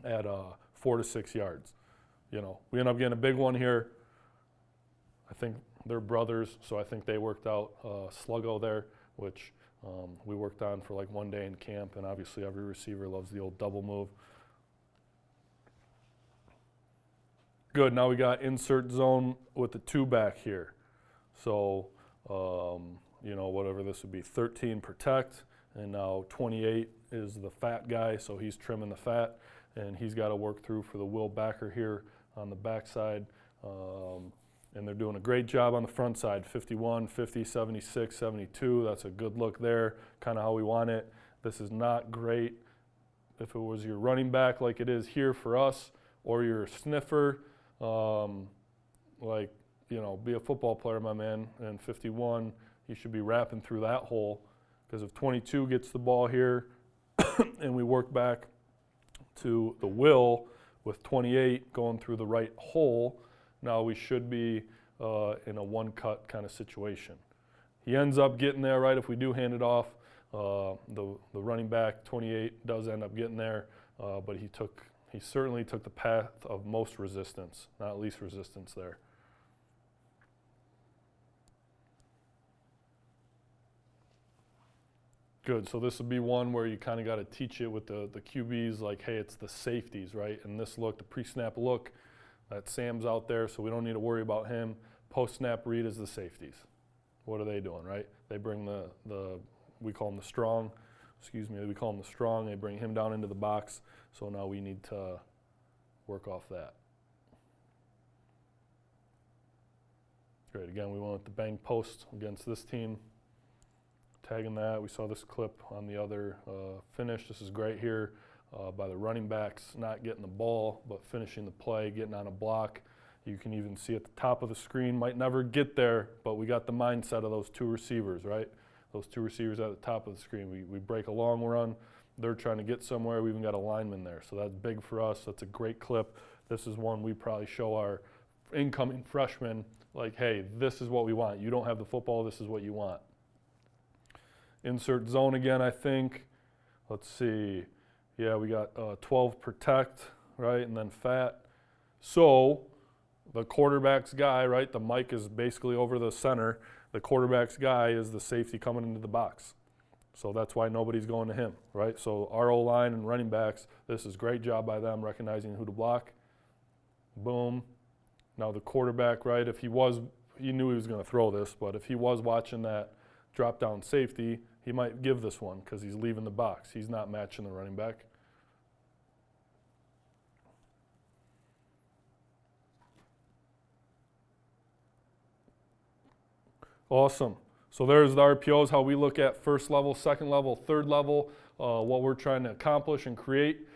at 4 to 6 yards. We end up getting a big one here. I think they're brothers, so I think they worked out Sluggo there, which we worked on for like 1 day in camp, and obviously every receiver loves the old double move. Good, now we got insert zone with the 2 back here. So, whatever this would be, 13 protect, and now 28 is the fat guy, so he's trimming the fat, and he's got to work through for the will backer here on the backside. And they're doing a great job on the front side, 51, 50, 76, 72. That's a good look there, kind of how we want it. This is not great. If it was your running back like it is here for us, or your sniffer, be a football player, my man, and 51, you should be wrapping through that hole, because if 22 gets the ball here and we work back to the will with 28 going through the right hole, now we should be in a one-cut kind of situation. He ends up getting there, right? If we do hand it off, the running back, 28, does end up getting there, but he certainly took the path of most resistance, not least resistance there. Good, so this would be one where you kind of got to teach it with the QBs, like, hey, it's the safeties, right? And this look, the pre-snap look, that Sam's out there, so we don't need to worry about him. Post-snap read is the safeties. What are they doing, right? They bring we call them the strong, we call them the strong. They bring him down into the box, so now we need to work off that. Great, again, we went with the bang post against this team. Tagging that, we saw this clip on the other finish. This is great here. By the running backs, not getting the ball, but finishing the play, getting on a block. You can even see at the top of the screen, might never get there, but we got the mindset of those 2 receivers, right? Those 2 receivers at the top of the screen. We break a long run. They're trying to get somewhere. We even got a lineman there, so that's big for us. That's a great clip. This is one we probably show our incoming freshmen, like, hey, this is what we want. You don't have the football, this is what you want. Insert zone again, I think. Let's see. Yeah, we got 12 protect, right, and then fat. So the quarterback's guy, right, the mic is basically over the center. The quarterback's guy is the safety coming into the box. So that's why nobody's going to him, right? So our O-line and running backs, this is great job by them recognizing who to block. Boom. Now the quarterback, right, if he knew he was going to throw this, but if he was watching that drop down safety, he might give this one because he's leaving the box. He's not matching the running back. Awesome. So there's the RPOs, how we look at first level, second level, third level, what we're trying to accomplish and create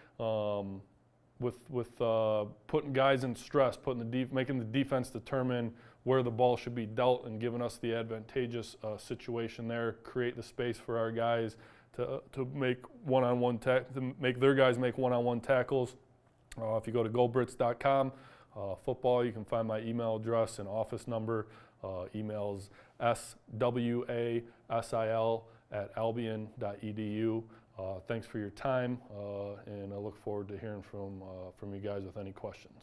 with putting guys in stress, making the defense determine where the ball should be dealt and giving us the advantageous situation there, create the space for our guys to make make their guys make one-on-one tackles. If you go to gobrits.com, football, you can find my email address and office number. Emails swasil@albion.edu. Thanks for your time, and I look forward to hearing from you guys with any questions.